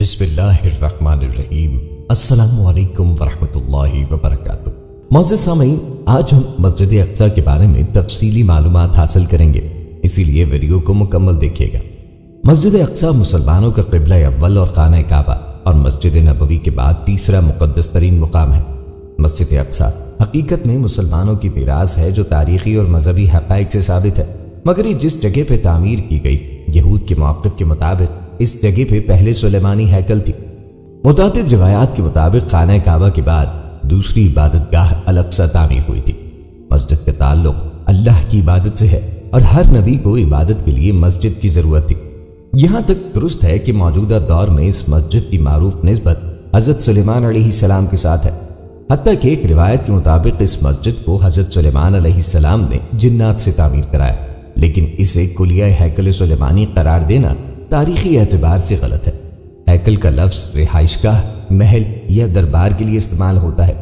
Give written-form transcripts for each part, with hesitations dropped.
بسم اللہ الرحمن الرحیم۔ السلام علیکم ورحمۃ اللہ وبرکاتہ۔ معزز سامعین، آج ہم مسجد اقصی کے بارے میں تفصیلی معلومات حاصل کریں گے، اسی لیے ویڈیو کو مکمل دیکھیے گا۔ مسجد اقصی مسلمانوں کا قبلہ اول اور خانہ کعبہ اور مسجد نبوی کے بعد تیسرا مقدس ترین مقام ہے۔ مسجد اقصی حقیقت میں مسلمانوں کی میراث ہے جو تاریخی اور مذہبی حقائق سے ثابت ہے، مگر یہ جس جگہ پہ تعمیر کی گئی، یہود کے موقف کے مطابق اس جگہ پہ پہلے سلیمانی ہیکل تھی۔ متعدد روایات کے مطابق خانہ کعبہ کے بعد دوسری عبادت گاہ الاقصی تعمیر ہوئی تھی۔ مسجد کا تعلق اللہ کی عبادت سے ہے اور ہر نبی کو عبادت کے لیے مسجد کی ضرورت تھی۔ یہاں تک درست ہے کہ موجودہ دور میں اس مسجد کی معروف نسبت حضرت سلیمان علیہ السلام کے ساتھ ہے، حتیٰ کہ ایک روایت کے مطابق اس مسجد کو حضرت سلیمان علیہ السلام نے جنات سے تعمیر کرایا، لیکن اسے کلیہ ہیکل سلیمانی قرار دینا تاریخی اعتبار سے غلط ہے۔ ہیکل کا لفظ رہائش گاہ، محل یا دربار کے لیے استعمال ہوتا ہے۔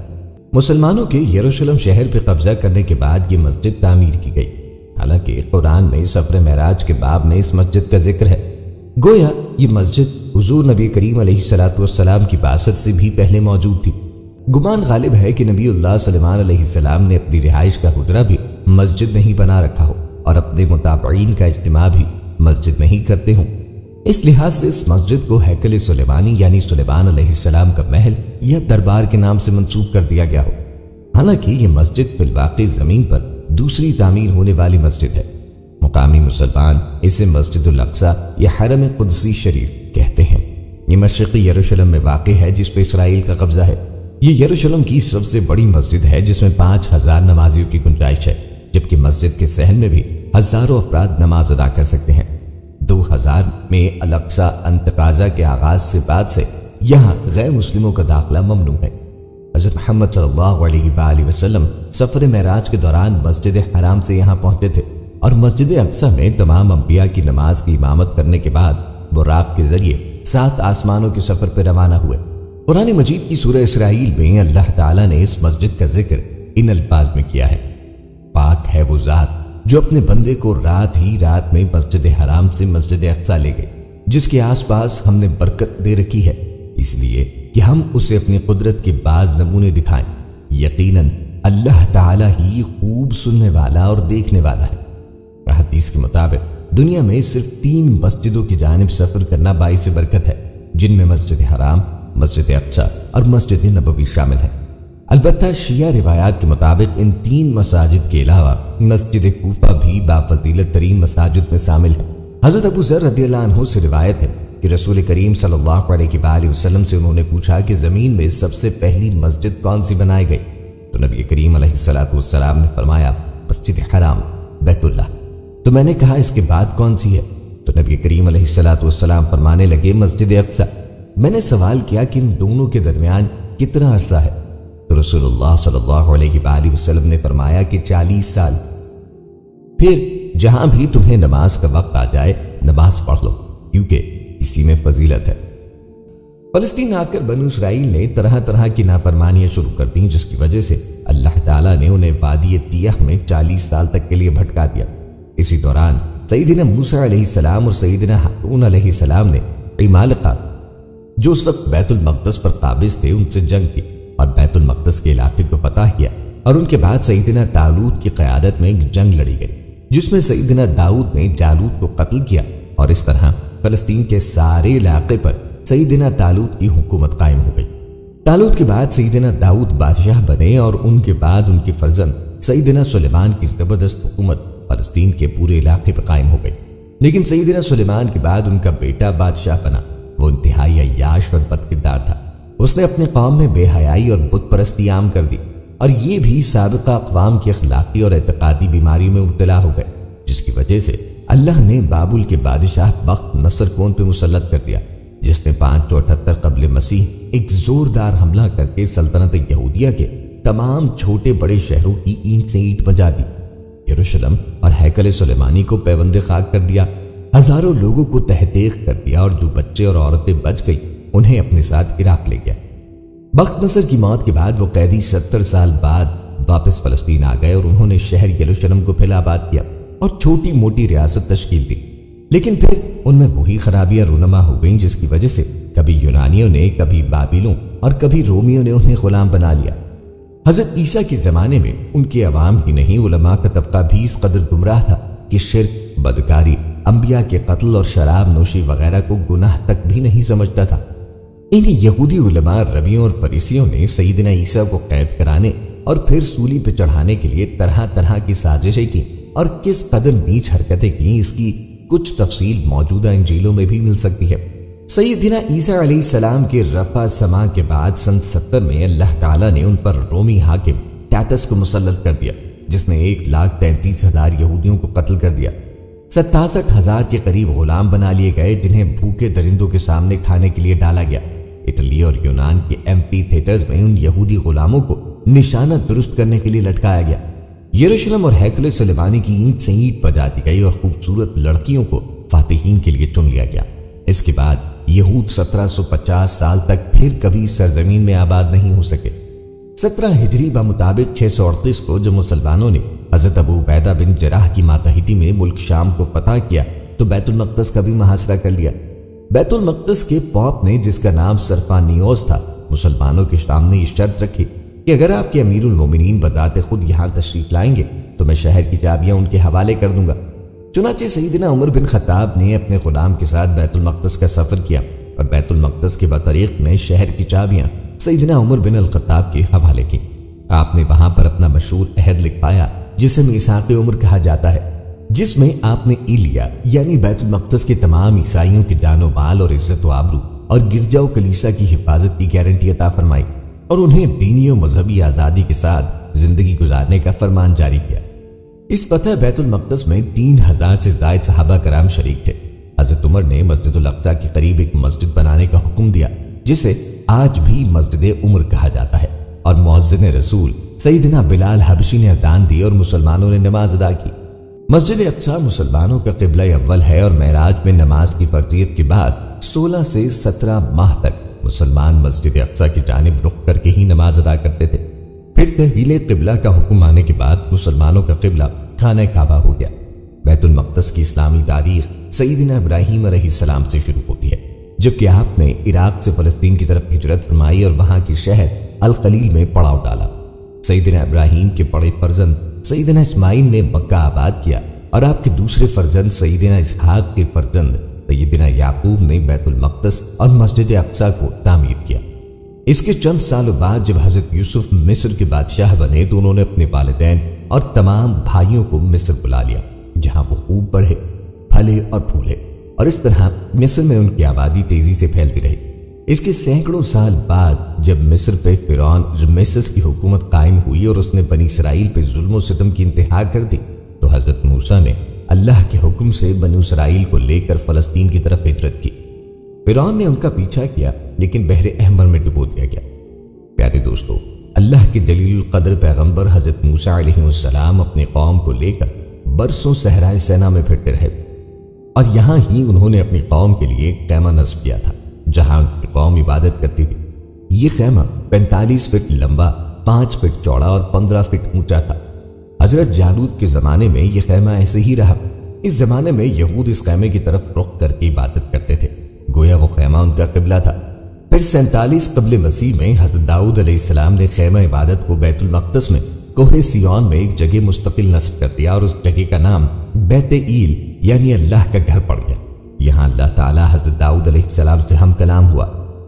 مسلمانوں کے یروشلم شہر پہ قبضہ کرنے کے بعد یہ مسجد تعمیر کی گئی، حالانکہ قرآن میں سفر معراج کے باب میں اس مسجد کا ذکر ہے۔ گویا یہ مسجد حضور نبی کریم علیہ السلام کی بعثت سے بھی پہلے موجود تھی۔ گمان غالب ہے کہ نبی اللہ سلیمان علیہ السلام نے اپنی رہائش کا حجرہ بھی مسجد میں ہی بنا رکھا ہو اور اپنے متابعین کا اجتماع بھی مسجد میں ہی کرتے ہوں۔ اس لحاظ سے اس مسجد کو ہیکل سلیمانی یعنی سلیمان علیہ السلام کا محل یا دربار کے نام سے منسوب کر دیا گیا ہو، حالانکہ یہ مسجد فی الواقع زمین پر دوسری تعمیر ہونے والی مسجد ہے۔ مقامی مسلمان اسے مسجد الاقصی یا حرم قدسی شریف کہتے ہیں۔ یہ مشرقی یروشلم میں واقع ہے جس پہ اسرائیل کا قبضہ ہے۔ یہ یروشلم کی سب سے بڑی مسجد ہے جس میں 5000 نمازیوں کی گنجائش ہے، جبکہ مسجد کے صحن میں بھی ہزاروں افراد نماز ادا کر سکتے ہیں۔ 2000 میں الاقصی انتقاضہ کے آغاز سے بعد سے یہاں غیر مسلموں کا داخلہ ممنوع ہے۔ حضرت محمد صلی اللہ علیہ وآلہ وسلم سفر معراج کے دوران مسجد حرام سے یہاں پہنچے تھے اور مسجد اقصی میں تمام انبیاء کی نماز کی امامت کرنے کے بعد براق کے ذریعے 7 آسمانوں کے سفر پر روانہ ہوئے۔ قرآن مجید کی سورہ اسرائیل میں اللہ تعالیٰ نے اس مسجد کا ذکر ان الفاظ میں کیا ہے: پاک ہے وہ ذات جو اپنے بندے کو رات ہی رات میں مسجد حرام سے مسجد اقصی لے گئے، جس کے آس پاس ہم نے برکت دے رکھی ہے، اس لیے کہ ہم اسے اپنی قدرت کے بعض نمونے دکھائیں۔ یقیناً اللہ تعالیٰ ہی خوب سننے والا اور دیکھنے والا ہے۔ حدیث کے مطابق دنیا میں صرف 3 مسجدوں کی جانب سفر کرنا باعث برکت ہے، جن میں مسجد حرام، مسجد اقصی اور مسجد نبوی شامل ہے۔ البتہ شیعہ روایات کے مطابق ان 3 مساجد کے علاوہ مسجد کوفہ بھی بافضیلت ترین مساجد میں شامل ہے۔ حضرت ابو ذر رضی اللہ عنہ سے روایت ہے کہ رسول کریم صلی اللہ علیہ وآلہ وسلم سے انہوں نے پوچھا کہ زمین میں سب سے پہلی مسجد کون سی بنائی گئی؟ تو نبی کریم علیہ السلام نے فرمایا مسجد حرام، بیت اللہ۔ تو میں نے کہا اس کے بعد کون سی ہے؟ تو نبی کریم علیہ السلام فرمانے لگے مسجد اقصی۔ میں نے سوال کیا کہ ان دونوں کے درمیان کتنا عرصہ ہے؟ تو رسول اللہ صلی اللہ علیہ وآلہ وسلم نے فرمایا کہ 40 سال۔ پھر جہاں بھی تمہیں نماز کا وقت آ جائے نماز پڑھ لو، کیونکہ اسی میں فضیلت ہے۔ فلسطین آ کر بنو اسرائیل نے طرح طرح کی نافرمانیاں شروع کر دیں، جس کی وجہ سے اللہ تعالیٰ نے انہیں وادی تیہ میں 40 سال تک کے لیے بھٹکا دیا۔ اسی دوران سیدنا موسیٰ علیہ السلام اور سیدنا ہارون علیہ السلام نے عمالقہ جو اس وقت بیت المقدس پر قابض تھے ان سے جنگ کی اور بیت المقدس کے علاقے کو فتح کیا، اور ان کے بعد سیدنا طالوت کی قیادت میں ایک جنگ لڑی گئی جس میں سیدنا داؤد نے جالوت کو قتل کیا، اور اس طرح فلسطین کے سارے علاقے پر سیدنا طالوت کی حکومت قائم ہو گئی۔ طالوت کے بعد سیدنا داؤد بادشاہ بنے اور ان کے بعد ان کے فرزند سیدنا سلیمان کی زبردست حکومت فلسطین کے پورے علاقے پر قائم ہو گئی۔ لیکن سیدنا سلیمان کے بعد ان کا بیٹا بادشاہ بنا۔ وہ انتہائی عیاش اور بدکردار تھا۔ اس نے اپنے قوم میں بے حیائی اور بت پرستی عام کر دی، اور یہ بھی سابقہ اقوام کی اخلاقی اور اعتقادی بیماری میں مبتلا ہو گئے، جس کی وجہ سے اللہ نے بابل کے بادشاہ بخت نصر کو ان پہ مسلط کر دیا، جس نے 578 قبل مسیح ایک زوردار حملہ کر کے سلطنت یہودیہ کے تمام چھوٹے بڑے شہروں کی اینٹ سے اینٹ بجا دی، یروشلم اور ہیکل سلیمانی کو پیوند خاک کر دیا، ہزاروں لوگوں کو تحقیق کر دیا، اور جو بچے اور عورتیں بچ گئی انہیں اپنے ساتھ عراق لے گیا۔ بخت نصر کی موت کے بعد وہ قیدی 70 سال بعد واپس فلسطین آ گئے اور انہوں نے شہر یروشلم کو پھر آباد کیا اور چھوٹی موٹی ریاست تشکیل دی، لیکن پھر ان میں وہی خرابیاں رونما ہو گئیں جس کی وجہ سے کبھی یونانیوں نے، کبھی بابلوں اور کبھی رومیوں نے انہیں غلام بنا لیا۔ حضرت عیسیٰ کے زمانے میں ان کے عوام ہی نہیں، علماء کا طبقہ بھی اس قدر گمراہ تھا کہ شرک، بدکاری، انبیاء کے قتل اور شراب نوشی وغیرہ کو گناہ تک بھی نہیں سمجھتا تھا۔ انہیں یہودی علماء ربیوں اور فریسیوں نے سیدنا عیسیٰ کو قید کرانے اور پھر سولی پہ چڑھانے کے لیے طرح طرح کی سازشیں کی اور کس قدر نیچ حرکتیں کی، اس کی کچھ تفصیل موجودہ انجیلوں میں بھی مل سکتی ہے۔ سیدنا عیسیٰ علیہ السلام کے رفع سما کے بعد سن 70 میں اللہ تعالیٰ نے ان پر رومی حاکم ٹیٹس کو مسلط کر دیا، جس نے 1,33,000 یہودیوں کو قتل کر دیا۔ 67,000 کے قریب غلام بنا لیے گئے، جنہیں بھوکے درندوں کے سامنے کھانے کے لیے ڈالا گیا۔ اٹلی اور یونان کے ایمفی تھیٹرز میں ان یہودی غلاموں کو نشانہ درست کرنے کے لیے لٹکایا گیا۔ یروشلم اور ہیکل سلیمانی کی اینٹ سے اینٹ بجا دی گئی اور خوبصورت لڑکیوں کو فاتحین کے لیے چن لیا گیا۔ اس کے بعد یہود 1750 سال تک پھر کبھی سرزمین میں آباد نہیں ہو سکے۔ 17 ہجری بمطابق 638 کو جب مسلمانوں نے حضرت ابو عبیدہ بن جراح کی ماتحتی میں ملک شام کو فتح کیا تو بیت المقدس کا بھی محاصرہ کر لیا۔ بیت المقدس کے پوپ نے، جس کا نام سرفانیوس تھا، مسلمانوں کے سامنے یہ شرط رکھی کہ اگر آپ کے امیر المومنین بذات خود یہاں تشریف لائیں گے تو میں شہر کی چابیاں ان کے حوالے کر دوں گا۔ چنانچہ سیدنا عمر بن خطاب نے اپنے غلام کے ساتھ بیت المقدس کا سفر کیا اور بیت المقدس کے بطریق میں شہر کی چابیاں سیدنا عمر بن الخطاب کے حوالے کی۔ آپ نے وہاں پر اپنا مشہور عہد لکھوایا جسے میثاق عمر کہا جاتا ہے، جس میں آپ نے ایلیا یعنی بیت المقدس کے تمام عیسائیوں کی جان و مال اور عزت و آبرو اور گرجا و کلیسا کی حفاظت کی گارنٹی عطا فرمائی اور انہیں دینی و مذہبی آزادی کے ساتھ زندگی گزارنے کا فرمان جاری کیا۔ اس فتح بیت المقدس میں 3000 سے زائد صحابہ کرام شریک تھے۔ حضرت عمر نے مسجد الاقصی کے قریب ایک مسجد بنانے کا حکم دیا، جسے آج بھی مسجد عمر کہا جاتا ہے، اور مؤذن رسول سیدنا بلال حبشی نے اذان دی اور مسلمانوں نے نماز ادا کی۔ مسجد اقصی مسلمانوں کا قبلہ اول ہے اور معراج میں نماز کی فرضیت کے بعد 16 سے 17 ماہ تک مسلمان مسجد اقصی کی جانب رخ کر کے ہی نماز ادا کرتے تھے۔ پھر تحویل قبلہ کا حکم آنے کے بعد مسلمانوں کا قبلہ خانہ کعبہ ہو گیا۔ بیت المقدس کی اسلامی تاریخ سیدنا ابراہیم علیہ السلام سے شروع ہوتی ہے، جبکہ آپ نے عراق سے فلسطین کی طرف ہجرت فرمائی اور وہاں کے شہر الخلیل میں پڑاؤ ڈالا۔ سیدنا ابراہیم کے بڑے فرزند سیدنا اسماعیل نے مکہ آباد کیا اور آپ کے دوسرے فرزند سیدنا اسحاق کے فرزند سیدنا یعقوب نے بیت المقدس اور مسجد اقصی کو تعمیر کیا۔ اس کے چند سالوں بعد جب حضرت یوسف مصر کے بادشاہ بنے تو انہوں نے اپنے والدین اور تمام بھائیوں کو مصر بلا لیا، جہاں وہ خوب بڑھے، پھلے اور پھولے، اور اس طرح مصر میں ان کی آبادی تیزی سے پھیلتی رہی۔ اس کے سینکڑوں سال بعد جب مصر پہ فرعون رمسیس کی حکومت قائم ہوئی اور اس نے بنی اسرائیل پہ ظلم و ستم کی انتہا کر دی تو حضرت موسیٰ نے اللہ کے حکم سے بنی اسرائیل کو لے کر فلسطین کی طرف ہجرت کی۔ فرعون نے ان کا پیچھا کیا لیکن بحر احمر میں ڈبو دیا گیا۔ پیارے دوستو، اللہ کے جلیل القدر پیغمبر حضرت موسیٰ علیہ السلام اپنی قوم کو لے کر برسوں صحرائے سینا میں پھرتے رہے اور یہاں ہی انہوں نے اپنی قوم کے لیے ایک خیمہ نصب کیا تھا جہاں ان کی قوم عبادت کرتی تھی۔ یہ خیمہ 45 فٹ لمبا، 5 فٹ چوڑا اور 15 فٹ اونچا تھا۔ حضرت جالوت کے زمانے میں یہ خیمہ ایسے ہی رہا۔ اس زمانے میں یہود اس خیمے کی طرف رخ کر کے عبادت کرتے تھے، گویا وہ خیمہ ان کا قبلہ تھا۔ پھر 47 قبل مسیح میں حضرت داؤد علیہ السلام نے خیمہ عبادت کو بیت المقدس میں کوہ سیون میں ایک جگہ مستقل نصب کر دیا اور اس جگہ کا نام بیت ایل یعنی اللہ کا گھر پڑ گیا۔ یہاں اللہ تعالیٰ حضرت داؤد علیہ السلام سے ہم کلام ہوا۔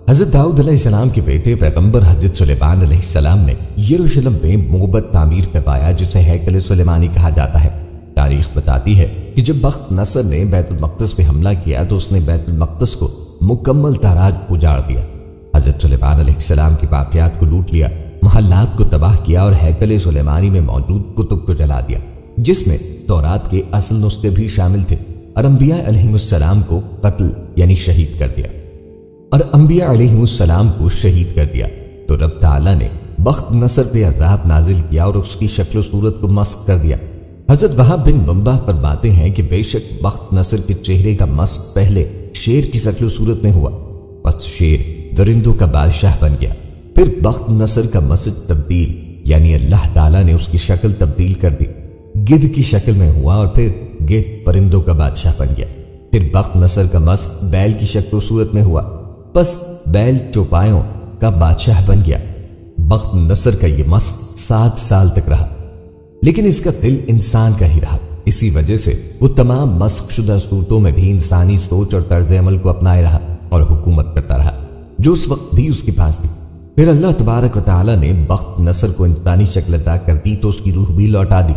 حضرت داؤد علیہ السلام کے بیٹے پیغمبر حضرت سلیمان علیہ السلام نے یروشلم میں معبد تعمیر کروایا جسے ہیکل سلیمانی کہا جاتا ہے۔ تاریخ بتاتی ہے کہ جب بخت نصر نے بیت المقدس پہ حملہ کیا تو اس نے بیت المقدس کو مکمل تاراج اجاڑ دیا۔ حضرت سلیمان علیہ السلام کی باقیات کو لوٹ لیا، محلات کو تباہ کیا اور ہیکل سلیمانی میں موجود کتب کو جلا دیا، جس میں تورات کے اصل نسخے بھی شامل تھے، اور انبیاء علیہ السلام کو قتل یعنی شہید کر دیا۔ تو رب تعالیٰ نے بخت نصر پہ عذاب نازل کیا اور اس کی شکل و صورت کو مسخ کر دیا۔ حضرت وہاب بن منبع فرماتے ہیں کہ بے شک بخت نصر کے چہرے کا مسخ پہلے شیر کی شکل و صورت میں ہوا، پس شیر درندوں کا بادشاہ بن گیا۔ پھر بخت نصر کا مسخ تبدیل یعنی اللہ تعالیٰ نے اس کی شکل تبدیل کر دی، گدھ کی شکل میں ہوا اور پھر گدھ پرندوں کا بادشاہ بن گیا۔ پھر بخت نصر کا مسخ بیل کی شکل و صورت میں ہوا، پس بیل چوپایوں کا بادشاہ بن گیا۔ بخت نصر کا یہ مسخ 7 سال تک رہا، لیکن اس کا دل انسان کا ہی رہا۔ اسی وجہ سے وہ تمام مسخ شدہ صورتوں میں بھی انسانی سوچ اور طرز عمل کو اپنائے رہا اور حکومت کرتا رہا جو اس وقت بھی اس کے پاس تھی۔ پھر اللہ تبارک و تعالی نے بخت نصر کو انسانی شکل عطا کر دی تو اس کی روح بھی لوٹا دی۔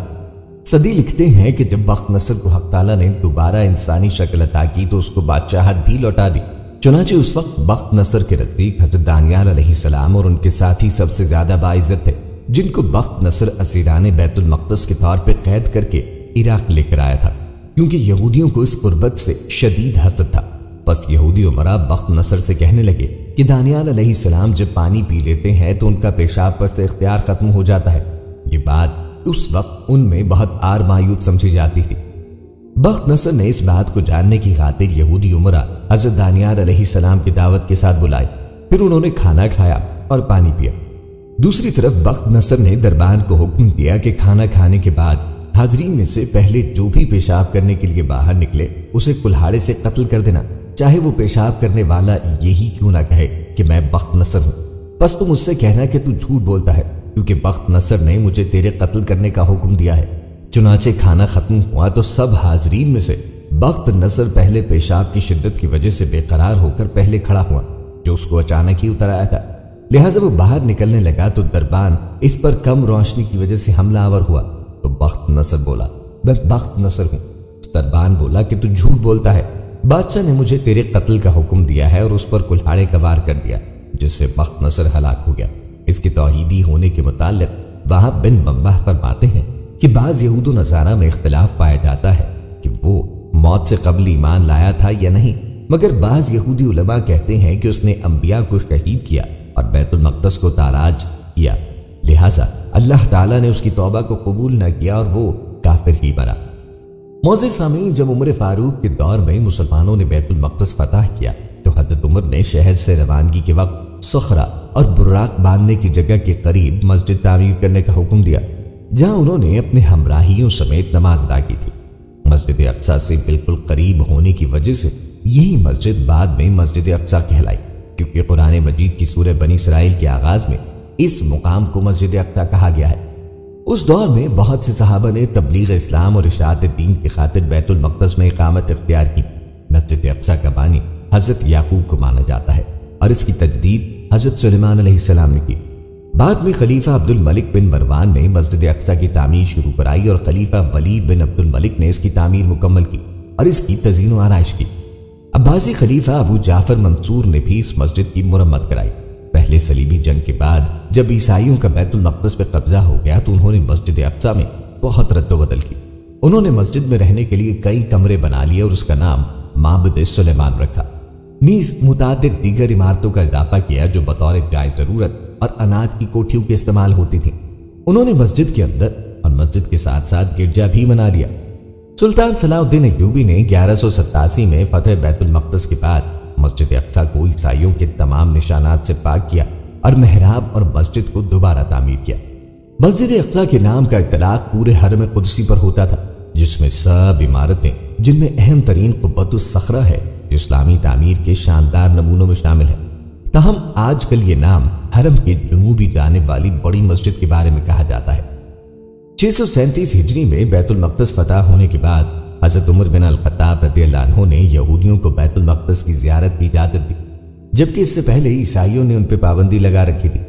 صدی لکھتے ہیں کہ جب بخت نصر کو حق تعالی نے دوبارہ انسانی شکل عطا کی تو اس کو بادشاہت بھی لوٹا دی۔ چنانچہ اس وقت بخت نصر کے نزدیک حضرت دانیال علیہ السلام اور ان کے ساتھی سب سے زیادہ باعزت تھے، جن کو بخت نصر اسیران بیت المقدس کے طور پہ قید کر کے عراق لے کر آیا تھا، کیونکہ یہودیوں کو اس قربت سے شدید حسد تھا۔ پس یہودی امراء بخت نصر سے کہنے لگے کہ دانیال علیہ السلام جب پانی پی لیتے ہیں تو ان کا پیشاب پر سے اختیار ختم ہو جاتا ہے۔ یہ بات اس وقت ان میں بہت آر مایوب سمجھی جاتی تھی۔ بخت نصر نے اس بات کو جاننے کی خاطر یہودی امراء حضرت دانیال علیہ السلام کی دعوت کے ساتھ بلائے، پھر انہوں نے کھانا کھایا اور پانی پیا۔ دوسری طرف بخت نصر نے دربان کو حکم دیا کہ کھانا کھانے کے بعد حاضرین میں سے پہلے جو بھی پیشاب کرنے کے لیے باہر نکلے اسے کلہاڑے سے قتل کر دینا، چاہے وہ پیشاب کرنے والا یہی کیوں نہ کہے کہ میں بخت نصر ہوں۔ بس تم اس سے کہنا کہ تو جھوٹ بولتا ہے، کیونکہ بخت نصر نے مجھے تیرے قتل کرنے کا حکم دیا ہے۔ چنانچہ کھانا ختم ہوا تو سب حاضرین میں سے بخت نصر پہلے پیشاب کی شدت کی وجہ سے بے قرار ہو کر پہلے کھڑا ہوا، جو اس کو اچانک ہی اتر آیا تھا، لہٰذا وہ باہر نکلنے لگا تو دربان اس پر کم روشنی کی وجہ سے حملہ آور ہوا۔ تو بخت نصر بولا میں بخت نصر ہوں۔ تو دربان بولا کہ تو جھوٹ بولتا ہے، بادشاہ نے مجھے تیرے قتل کا حکم دیا ہے، اور اس پر کلہاڑے کا وار کر دیا، جس سے بخت نصر ہلاک ہو گیا۔ اس کے توحیدی ہونے کے متعلق وہاب بن منبہ فرماتے ہیں کہ بعض یہود و نصارہ میں اختلاف پایا جاتا ہے کہ وہ موت سے قبل ایمان لایا تھا یا نہیں، مگر بعض یہودی علماء کہتے ہیں کہ اس نے انبیاء کو شہید کیا اور بیت المقدس کو تاراج کیا، لہٰذا اللہ تعالیٰ نے اس کی توبہ کو قبول نہ کیا اور وہ کافر ہی بنا۔ معزز سامعین، جب عمر فاروق کے دور میں مسلمانوں نے بیت المقدس فتح کیا تو حضرت عمر نے شہر سے روانگی کے وقت صخرہ اور براق باندھنے کی جگہ کے قریب مسجد تعمیر کرنے کا حکم دیا، جہاں انہوں نے اپنے ہمراہیوں سمیت نماز ادا کی تھی۔ مسجد اقصیٰ سے بالکل قریب ہونے کی وجہ سے یہی مسجد بعد میں مسجد اقصیٰ کہلائی، کیونکہ قرآن مجید کی سورہ بنی اسرائیل کے آغاز میں اس مقام کو مسجد اقصیٰ کہا گیا ہے۔ اس دور میں بہت سے صحابہ نے تبلیغ اسلام اور اشاعت دین کی خاطر بیت المقدس میں اقامت اختیار کی۔ مسجد اقصیٰ کا بانی حضرت یعقوب کو مانا جاتا ہے اور اس کی تجدید حضرت سلیمان علیہ السلام نے کی۔ بعد میں خلیفہ عبد الملک بن مروان نے مسجد اقصیٰ کی تعمیر شروع کرائی اور خلیفہ ولید بن عبد الملک نے اس کی تعمیر مکمل کی اور اس کی تزئین و آرائش کی۔ عباسی خلیفہ ابو جعفر منصور نے بھی اس مسجد کی مرمت کرائی۔ پہلے صلیبی جنگ کے بعد جب عیسائیوں کا بیت المقدس پہ قبضہ ہو گیا تو انہوں نے مسجد اقصیٰ میں بہت رد و بدل کی۔ انہوں نے مسجد میں رہنے کے لیے کئی کمرے بنا لیے اور اس کا نام معبد سلیمان رکھا، نیز متعدد دیگر عمارتوں کا اضافہ کیا جو بطور جائز ضرورت اور اناج کی کوٹھیوں کے استعمال ہوتی تھیں۔ انہوں نے مسجد کے اندر اور مسجد کے ساتھ ساتھ گرجا بھی بنا لیا۔ سلطان صلاح الدین ایوبی نے 1187 میں فتح بیت المقدس کے بعد مسجد اقصیٰ کو عیسائیوں کے تمام نشانات سے پاک کیا اور محراب اور مسجد کو دوبارہ تعمیر کیا۔ مسجد اقصیٰ کے نام کا اطلاق پورے حرم قدسی پر ہوتا تھا، جس میں سب عمارتیں، جن میں اہم ترین قبۃ الصخرہ ہے جو اسلامی تعمیر کے شاندار نمونوں میں شامل ہے۔ تاہم آج کل یہ نام حرم کے جنوبی جانب والی بڑی مسجد کے بارے میں کہا جاتا ہے۔ 637 ہجری میں بیت المقدس فتح ہونے کے بعد حضرت عمر بن الخطاب رضی اللہ عنہ نے یہودیوں کو بیت المقدس کی زیارت کی اجازت دی، جبکہ اس سے پہلے عیسائیوں نے ان پہ پابندی لگا رکھی تھی۔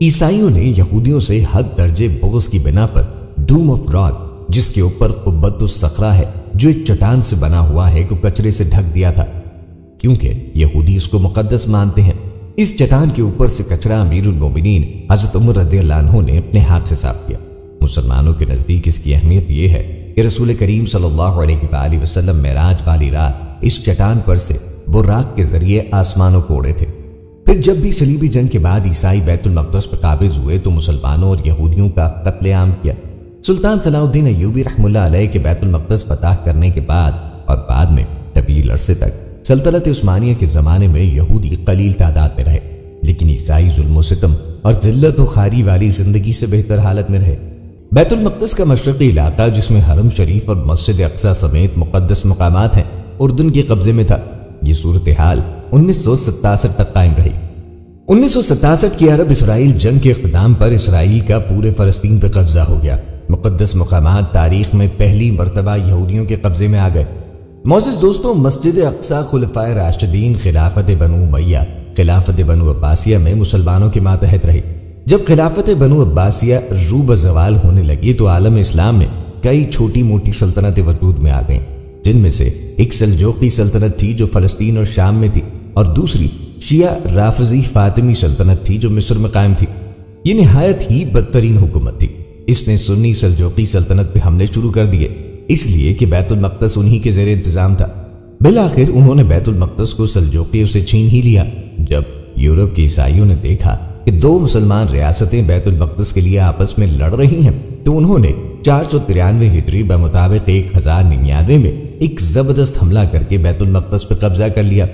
عیسائیوں نے یہودیوں سے حد درجے بغض کی بنا پر ڈوم آف راک، جس کے اوپر قبۃ الصخرہ ہے جو ایک چٹان سے بنا ہوا ہے، کو کچرے سے ڈھک دیا تھا، کیونکہ یہودی اس کو مقدس مانتے ہیں۔ اس چٹان کے اوپر سے کچرا امیر المومنین حضرت عمر رضی اللہ عنہ نے اپنے ہاتھ سے صاف کیا۔ مسلمانوں کے نزدیک اس کی اہمیت یہ ہے کہ رسول کریم صلی اللہ علیہ وآلہ وسلم معراج والی رات اس چٹان پر سے براق کے ذریعے آسمانوں کو اڑے تھے۔ پھر جب بھی صلیبی جنگ کے بعد عیسائی بیت المقدس پر قابض ہوئے تو مسلمانوں اور یہودیوں کا قتل عام کیا۔ سلطان صلاح الدین ایوبی رحمہ اللہ علیہ کے بیت المقدس فتح کرنے کے بعد اور بعد میں طویل عرصے تک سلطنت عثمانیہ کے زمانے میں یہودی قلیل تعداد میں رہے، لیکن عیسائی ظلم و ستم اور ذلت و خواری والی زندگی سے بہتر حالت میں رہے۔ بیت المقدس کا مشرقی علاقہ، جس میں حرم شریف اور مسجد اقصیٰ سمیت مقدس مقامات ہیں، اردن کے قبضے میں تھا۔ یہ صورتحال 1967 تک قائم رہی۔ 1967 کی عرب اسرائیل جنگ کے اختتام پر اسرائیل کا پورے فلسطین پہ قبضہ ہو گیا۔ مقدس مقامات تاریخ میں پہلی مرتبہ یہودیوں کے قبضے میں آ گئے۔ معزز دوستوں، مسجد اقصی خلفائے راشدین خلافت بنو امیہ خلافت بنو عباسیہ میں مسلمانوں کے ماتحت رہی۔ جب خلافت بنو عباسیہ رو بزوال ہونے لگی تو عالم اسلام میں کئی چھوٹی موٹی سلطنتیں وجود میں آ گئیں، جن میں سے ایک سلجوقی سلطنت تھی جو فلسطین اور شام میں تھی، اور دوسری شیعہ رافضی فاطمی سلطنت تھی جو مصر میں قائم تھی۔ یہ نہایت ہی بدترین حکومت تھی۔ اس نے سنی سلجوقی سلطنت پہ حملے شروع کر دیے، اس لیے کہ بیت المقدس انہی کے زیر انتظام تھا۔ بالآخر انہوں نے بیت المقدس کو سلجوقیوں سے چھین ہی لیا۔ جب یورپ کے عیسائیوں نے دیکھا کہ دو مسلمان ریاستیں بیت المقدس کے لیے آپس میں لڑ رہی ہیں تو انہوں نے 493 ہجری بمطابق 1099 میں ایک زبردست حملہ کر کے بیت المقدس پہ قبضہ کر لیا۔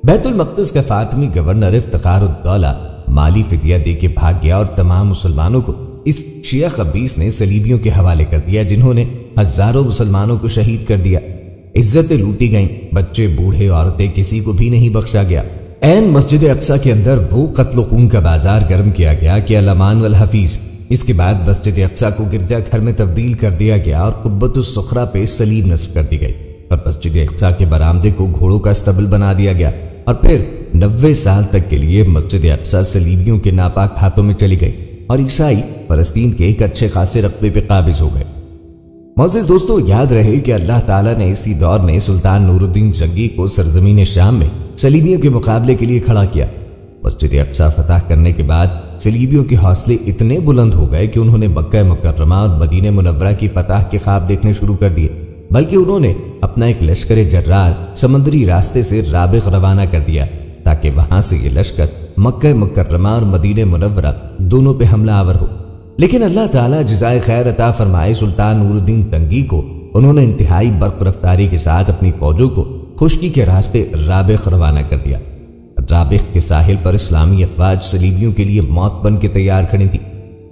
بیت المقدس کا فاطمی گورنر افتخار الدولہ مالی فدیہ دے کے بھاگ گیا اور تمام مسلمانوں کو اس شیعہ خبیث نے صلیبیوں کے حوالے کر دیا، جنہوں نے ہزاروں مسلمانوں کو شہید کر دیا۔ عزتیں لوٹی گئیں، بچے بوڑھے عورتیں کسی کو بھی نہیں بخشا گیا۔ عین مسجد اقصی کے اندر وہ قتل و خون کا بازار گرم کیا گیا کہ الامان والحفیظ۔ اس کے بعد مسجد اقصی کو گرجا گھر میں تبدیل کر دیا گیا اور قبۃ الصخرہ پہ صلیب نصب کر دی گئی، اور مسجد اقصی کے برآمدے کو گھوڑوں کا استبل بنا دیا گیا، اور پھر 90 سال تک کے لیے مسجد اقصی صلیبیوں کے ناپاک ہاتھوں میں چلی گئی اور عیسائی فلسطین کے ایک اچھے خاصے رقبے پہ قابض ہو گئے۔ معزز دوستو، یاد رہے کہ اللہ تعالیٰ نے اسی دور میں سلطان نور الدین زنگی کو سرزمین شام میں صلیبیوں کے مقابلے کے لیے کھڑا کیا۔ مسجد اقصی فتح کرنے کے بعد صلیبیوں کے حوصلے اتنے بلند ہو گئے کہ انہوں نے مکہ مکرمہ اور مدینہ منورہ کی فتح کے خواب دیکھنے شروع کر دیے، بلکہ انہوں نے اپنا ایک لشکر جرار سمندری راستے سے رابغ روانہ کر دیا تاکہ وہاں سے یہ لشکر مکہ مکرمہ اور مدینہ منورہ دونوں پہ حملہ آور ہو۔ لیکن اللہ تعالیٰ جزائے خیر عطا فرمائے اسلطان نور الدین زنگی کو، انہوں نے انتہائی برق رفتاری کے ساتھ اپنی فوجوں کو خشکی کے راستے رابغ روانہ کر دیا۔ رابغ کے ساحل پر اسلامی افواج صلیبیوں کے لیے موت بن کے تیار کھڑی تھی۔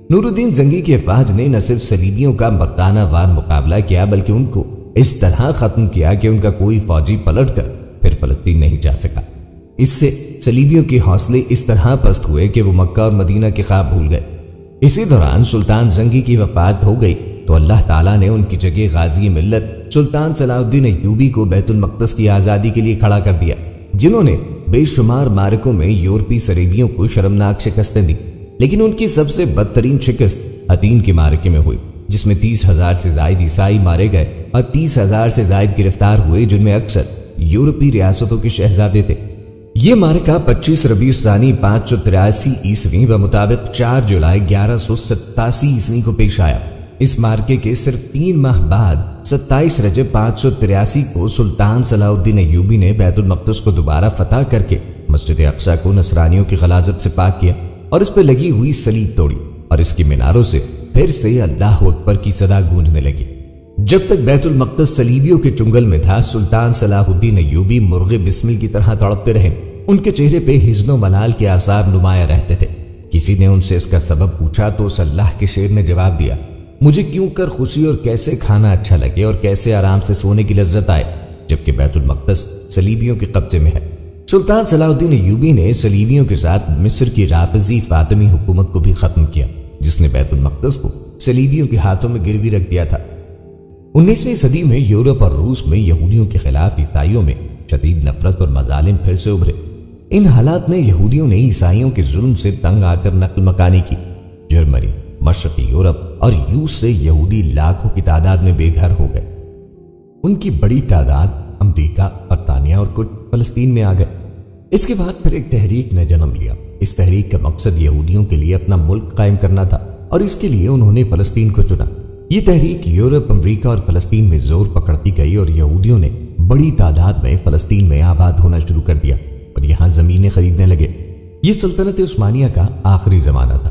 نور الدین زنگی کی افواج نے نہ صرف صلیبیوں کا مردانہ وار مقابلہ کیا بلکہ ان کو اس طرح ختم کیا کہ ان کا کوئی فوجی پلٹ کر پھر فلسطین نہیں جا سکا۔ اس سے صلیبیوں کے حوصلے اس طرح پست ہوئے کہ وہ مکہ اور مدینہ کے خواب بھول گئے۔ اسی دوران سلطان زنگی کی وفات ہو گئی تو اللہ تعالیٰ نے ان کی جگہ غازی ملت سلطان صلاح الدین ایوبی کو بیت المقدس کی آزادی کے لیے کھڑا کر دیا، جنہوں نے بے شمار معرکوں میں یورپی صلیبیوں کو شرمناک شکستیں دی، لیکن ان کی سب سے بدترین شکست حطین کے معرکے میں ہوئی، جس میں 30,000 سے زائد عیسائی مارے گئے اور 30,000 سے زائد گرفتار ہوئے، جن میں اکثر یورپی ریاستوں کے شہزادے تھے۔ یہ معرکہ 25 ربیع الثانی 583 عیسوی بمطابق 4 جولائی 1187 عیسوی کو پیش آیا۔ اس معرکے کے صرف 3 ماہ بعد 27 رجب 583 کو سلطان صلاح الدین ایوبی نے بیت المقدس کو دوبارہ فتح کر کے مسجد اقصی کو نصرانیوں کی غلاظت سے پاک کیا اور اس پہ لگی ہوئی صلیب توڑی، اور اس کی میناروں سے پھر سے اللہ اکبر کی صدا گونجنے لگی۔ جب تک بیت المقدس صلیبیوں کے چنگل میں تھا، سلطان صلاح الدین ایوبی مرغ بسمل کی طرح تڑپتے رہے۔ ان کے چہرے پہ حزن و ملال کے آثار نمایاں رہتے تھے۔ کسی نے ان سے اس کا سبب پوچھا تو اس اللہ کے شیر نے جواب دیا، مجھے کیوں کر خوشی اور کیسے کھانا اچھا لگے اور کیسے آرام سے سونے کی لذت آئے جبکہ بیت المقدس صلیبیوں کے قبضے میں ہے۔ سلطان صلاح الدین ایوبی نے صلیبیوں کے ساتھ مصر کی رافضی فاطمی حکومت کو بھی ختم کیا، جس نے بیت المقدس کو صلیبیوں کے ہاتھوں میں گروی رکھ دیا تھا۔ 19ویں صدی میں یورپ اور روس میں یہودیوں کے خلاف عیسائیوں میں شدید نفرت اور مظالم پھر سے ابھرے۔ ان حالات میں یہودیوں نے عیسائیوں کے ظلم سے تنگ آ کر نقل مکانی کی۔ جرمنی، مشرقی یورپ اور روس سے یہودی لاکھوں کی تعداد میں بے گھر ہو گئے۔ ان کی بڑی تعداد امریکہ، برطانیہ اور کچھ فلسطین میں آ گئے۔ اس کے بعد پھر ایک تحریک نے جنم لیا۔ اس تحریک کا مقصد یہودیوں کے لیے اپنا ملک قائم کرنا تھا اور اس کے لیے انہوں نے فلسطین کو چنا۔ یہ تحریک یورپ، امریکہ اور فلسطین میں زور پکڑتی گئی اور یہودیوں نے بڑی تعداد میں فلسطین میں آباد ہونا شروع کر دیا اور یہاں زمینیں خریدنے لگے۔ یہ سلطنت عثمانیہ کا آخری زمانہ تھا۔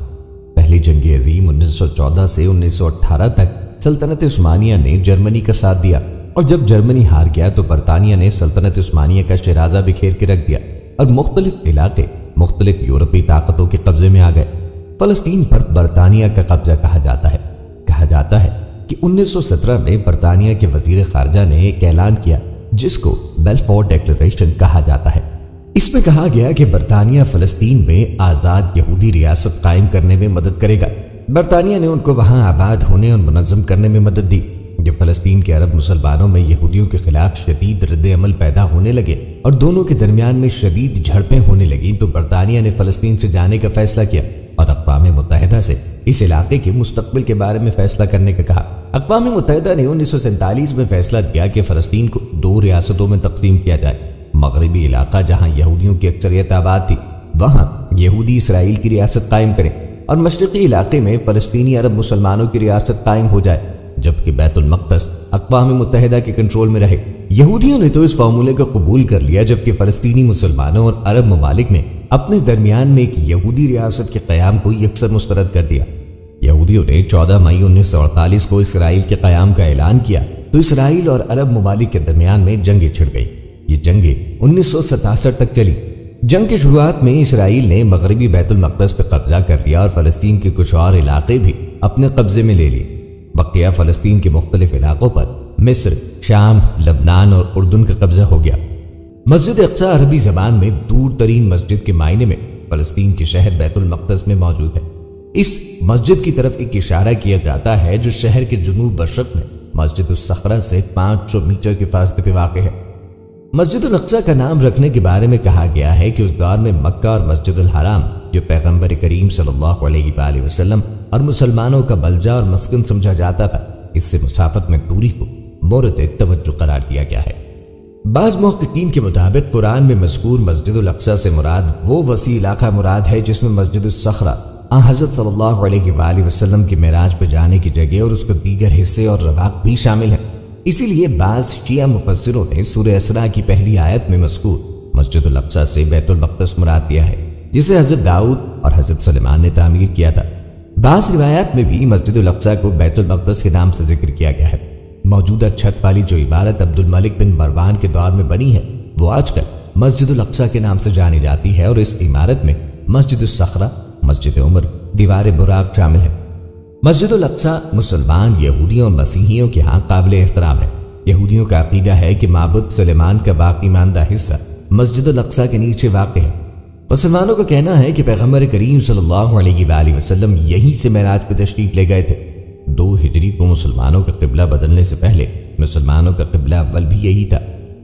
پہلی جنگ عظیم 1914 سے 1918 تک سلطنت عثمانیہ نے جرمنی کا ساتھ دیا، اور جب جرمنی ہار گیا تو برطانیہ نے سلطنت عثمانیہ کا شیرازہ بکھیر کے رکھ دیا اور مختلف علاقے مختلف یورپی طاقتوں کے قبضے میں آ گئے۔ فلسطین پر برطانیہ کا قبضہ کہا جاتا ہے کہ 1917 میں برطانیہ کے وزیر خارجہ نے ایک اعلان کیا جس کو بیلفور ڈیکلریشن کہا جاتا ہے۔ اس میں کہا گیا کہ برطانیہ فلسطین میں آزاد یہودی ریاست قائم کرنے میں مدد کرے گا۔ برطانیہ نے ان کو وہاں آباد ہونے اور منظم کرنے میں مدد دی۔ جب فلسطین کے عرب مسلمانوں میں یہودیوں کے خلاف شدید رد عمل پیدا ہونے لگے اور دونوں کے درمیان میں شدید جھڑپیں ہونے لگیں تو برطانیہ نے فلسطین سے جانے کا فیصلہ کیا اور اقوام متحدہ سے اس علاقے کے مستقبل کے بارے میں فیصلہ کرنے کا کہا۔ اقوام متحدہ نے 1947 میں فیصلہ کیا کہ فلسطین کو 2 ریاستوں میں تقسیم کیا جائے۔ مغربی علاقہ جہاں یہودیوں کی اکثریت آباد تھی وہاں یہودی اسرائیل کی ریاست قائم کریں اور مشرقی علاقے میں فلسطینی عرب مسلمانوں کی ریاست قائم ہو جائے، جبکہ بیت المقدس اقوام متحدہ کے کنٹرول میں رہے۔ یہودیوں نے تو اس فارمولے کو قبول کر لیا، جبکہ فلسطینی مسلمانوں اور عرب ممالک نے اپنے درمیان میں ایک یہودی ریاست کے قیام کو یکسر مسترد کر دیا۔ یہودیوں نے 14 مئی 1948 کو اسرائیل کے قیام کا اعلان کیا تو اسرائیل اور عرب ممالک کے درمیان میں جنگیں چھڑ گئی۔ یہ جنگیں 1967 تک چلی۔ جنگ کی شروعات میں اسرائیل نے مغربی بیت المقدس پر قبضہ کر لیا اور فلسطین کے کچھ اور علاقے بھی اپنے قبضے میں لے لیے۔ بقیہ فلسطین کے مختلف علاقوں پر مصر، شام، لبنان اور اردن کا قبضہ ہو گیا۔ مسجد اقصی عربی زبان میں دور ترین مسجد کے معنی میں فلسطین کے شہر بیت المقدس میں موجود ہے۔ اس مسجد کی طرف ایک اشارہ کیا جاتا ہے جو شہر کے جنوب مشرق میں مسجد الصخرہ سے 500 میٹر کے فاصلے پہ واقع ہے۔ مسجد الاقصی کا نام رکھنے کے بارے میں کہا گیا ہے کہ اس دور میں مکہ اور مسجد الحرام جو پیغمبر کریم صلی اللہ علیہ وآلہ وسلم اور مسلمانوں کا ملجا اور مسکن سمجھا جاتا تھا، اس سے مسافت میں دوری کو مورد توجہ قرار دیا گیا ہے۔ بعض محققین کے مطابق قرآن میں مذکور مسجد الاقصی سے مراد وہ وسیع علاقہ مراد ہے جس میں مسجد الصخرہ حضرت صلی اللہ علیہ وآلہ وسلم کی معراج پہ جانے کی جگہ اور اس کے دیگر حصے اور رواق بھی شامل ہیں۔ اسی لیے بعض شیعہ مفسروں نے سورہ اسراء کی پہلی آیت میں مذکور مسجد الاقصی سے بیت المقدس مراد دیا ہے، جسے حضرت داؤد اور حضرت سلیمان نے تعمیر کیا تھا۔ بعض روایات میں بھی مسجد الاقصی کو بیت المقدس کے نام سے ذکر کیا گیا ہے۔ موجودہ چھت والی جو عمارت عبد الملک بن مروان کے دور میں بنی ہے وہ آج کل مسجد الاقصی کے نام سے جانی جاتی ہے، اور اس عمارت میں مسجد الصخرہ، مسجد عمر، دیوار براق شامل ہے۔ مسجد الاقصی مسلمان، یہودیوں اور مسیحیوں کے ہاں قابل احترام ہے۔ یہودیوں کا عقیدہ ہے کہ معبد سلیمان کا باقی ماندہ حصہ مسجد الاقصی کے نیچے واقع ہے۔ مسلمانوں کا کہنا ہے کہ پیغمبر کریم صلی اللہ علیہ وآلہ وسلم یہیں سے معراج پہ تشریف لے گئے تھے۔ 2 ہجری کو مسلمانوں کا قبلہ بدلنے سے پہلے مسلمانوں کا قبلہ اول بھی یہی تھا،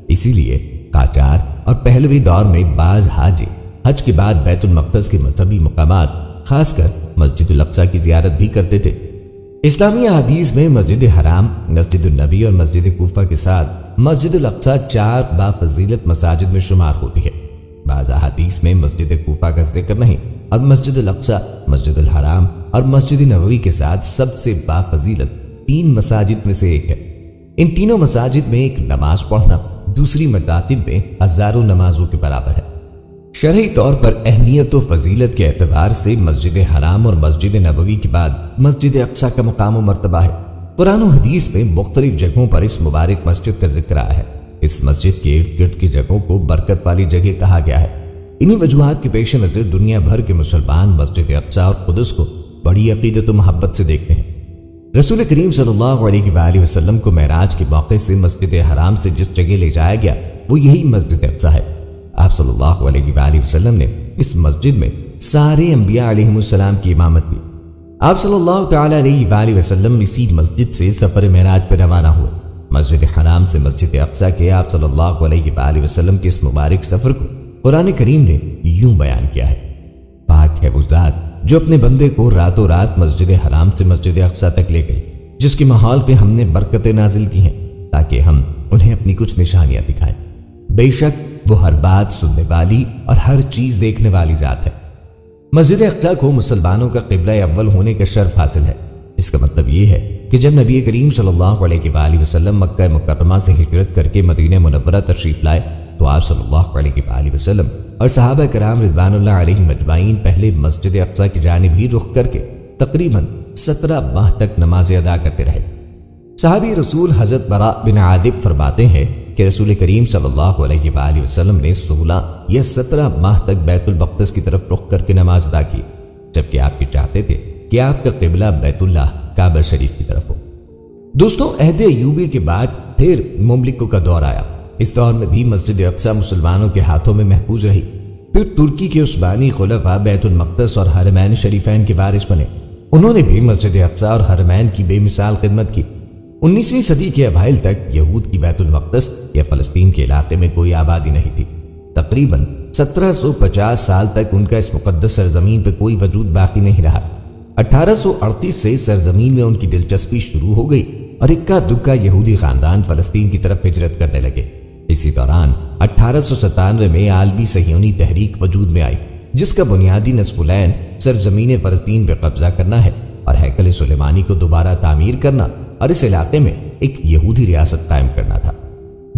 اسی لیے قاجار اور پہلوی دور میں بعض حاجی حج کے بعد بیت المقدس کے مذہبی مقامات خاص کر مسجد الاقصی کی زیارت بھی کرتے تھے۔ اسلامی احادیث میں مسجد حرام، مسجد النبی اور مسجد کوفہ کے ساتھ مسجد الاقصی 4 بافضیلت مساجد میں شمار ہوتی ہے۔ بعض احادیث میں مسجد کوفہ کا ذکر نہیں، اور مسجد الاقصی، مسجد الحرام اور مسجد نبوی کے ساتھ سب سے بافضیلت 3 مساجد میں سے ایک ہے۔ ان تینوں مساجد میں ایک نماز پڑھنا دوسری مساجد میں ہزاروں نمازوں کے برابر ہے۔ شرعی طور پر اہمیت و فضیلت کے اعتبار سے مسجد حرام اور مسجد نبوی کے بعد مسجد اقصی کا مقام و مرتبہ ہے۔ قرآن و حدیث میں مختلف جگہوں پر اس مبارک مسجد کا ذکر آیا ہے۔ اس مسجد کے ارد گرد کی جگہوں کو برکت والی جگہ کہا گیا ہے۔ انہی وجوہات کے پیش نظر دنیا بھر کے مسلمان مسجد اقصی اور قدس کو بڑی عقیدت و محبت سے دیکھتے ہیں۔ رسول کریم صلی اللہ علیہ وآلہ وسلم کو معراج کے موقع سے مسجد حرام سے جس جگہ لے جایا گیا وہ یہی مسجد اقصی ہے۔ آپ صلی اللہ علیہ وآلہ وسلم نے اس مسجد میں سارے انبیاء علیہم السلام کی امامت کی۔ آپ صلی اللہ تعالی علیہ وآلہ وسلم اسی مسجد سے سفر معراج پر روانہ ہوئے۔ مسجد حرام سے مسجد اقصی کے آپ صلی اللہ علیہ وآلہ وسلم کے اس مبارک سفر کو قرآن کریم نے یوں بیان کیا ہے: پاک ہے وہ ذات جو اپنے بندے کو راتوں رات مسجد حرام سے مسجد اقصی تک لے گئی، جس کے ماحول پہ ہم نے برکتیں نازل کی ہیں تاکہ ہم انہیں اپنی کچھ نشانیاں دکھائیں۔ بے شک وہ ہر بات سننے والی اور ہر چیز دیکھنے والی ذات ہے۔ مسجد اقصی کو مسلمانوں کا قبلہ اول ہونے کا شرف حاصل ہے۔ اس کا مطلب یہ ہے کہ جب نبی کریم صلی اللہ علیہ وآلہ وسلم مکہ مکرمہ سے ہجرت کر کے مدینہ منورہ تشریف لائے تو آپ صلی اللہ علیہ وآلہ وسلم اور صحابہ کرام رضوان اللہ علیہم اجمعین پہلے مسجد اقصی کی جانب ہی رخ کر کے تقریباً 17 ماہ تک نمازیں ادا کرتے رہے۔ صحابی رسول حضرت براء بن عازب فرماتے ہیں کہ رسول کریم صلی اللہ علیہ وآلہ وسلم نے 16 یا 17 ماہ تک بیت المقدس کی طرف رخ کر کے نماز ادا کی، جبکہ آپ یہ چاہتے تھے کہ آپ کا قبلہ بیت اللہ کعبہ شریف کی طرف ہو۔ دوستوں، عہد ایوبی کے بعد پھر مملکوں کا دور آیا۔ اس دور میں بھی مسجد اقصی مسلمانوں کے ہاتھوں میں محفوظ رہی۔ پھر ترکی کے عثمانی خلفاء بیت المقدس اور حرمین شریفین کے وارث بنے۔ انہوں نے بھی مسجد اقصی اور حرمین کی بے مثال خدمت کی۔ 19ویں صدی کے اوائل تک یہود کی بیت المقدس یا فلسطین کے علاقے میں کوئی آبادی نہیں تھی۔ تقریباً 1750 سال تک ان کا اس مقدس سرزمین پہ کوئی وجود باقی نہیں رہا۔ 1838 سے سرزمین میں ان کی دلچسپی شروع ہو گئی اور اکا دکا یہودی خاندان فلسطین کی طرف ہجرت کرنے لگے۔ اسی دوران 1897 میں عالمی صہیونی تحریک وجود میں آئی، جس کا بنیادی نصب العین سرزمین فلسطین پہ قبضہ کرنا ہے اور ہیکل سلیمانی کو دوبارہ تعمیر کرنا اور اس علاقے میں ایک یہودی ریاست قائم کرنا تھا۔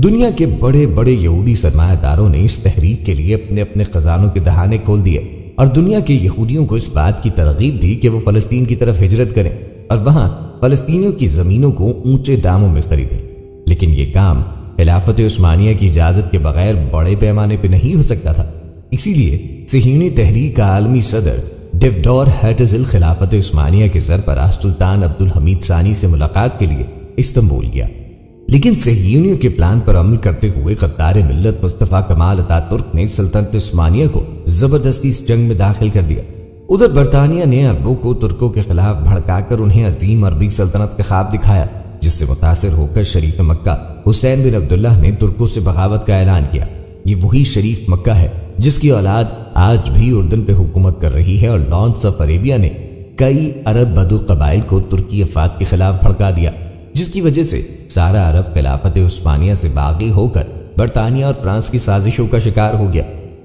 دنیا کے بڑے بڑے یہودی سرمایہ داروں نے اس تحریک کے لیے اپنے اپنے خزانوں کے دہانے کھول دیے اور دنیا کے یہودیوں کو اس بات کی ترغیب دی کہ وہ فلسطین کی طرف ہجرت کریں اور وہاں فلسطینیوں کی زمینوں کو اونچے داموں میں خریدیں۔ لیکن یہ کام خلافت عثمانیہ کی اجازت کے بغیر بڑے پیمانے پہ نہیں ہو سکتا تھا۔ اسی لیے صہیونی تحریک کا عالمی صدر ڈیوڈور ہرٹزل خلافت عثمانیہ کے سربراہ سلطان عبدالحمید ثانی سے ملاقات کے لیے استنبول گیا، لیکن صہیونیوں کے پلان پر عمل کرتے ہوئے غدار ملت مصطفیٰ کمال اتاترک نے سلطنت عثمانیہ کو زبردستی اس جنگ میں داخل کر دیا۔ ادھر برطانیہ نے عربوں کو ترکوں کے خلاف بھڑکا کر انہیں عظیم عربی سلطنت کا خواب دکھایا، جس سے متاثر ہو کر شریف مکہ حسین بن عبداللہ نے ترکوں سے بغاوت کا اعلان کیا۔ یہ وہی شریف مکہ ہے جس کی اولاد آج بھی اردن پہ حکومت کر رہی ہے، اور لارنس آف عربیہ نے کئی عرب بدو قبائل کو ترکی افات کے خلاف بھڑکا دیا، جس کی وجہ سے سارا عرب خلافت عثمانیہ سے باغی ہو کر برطانیہ اور فرانس کی سازشوں کا شکار ہو گیا۔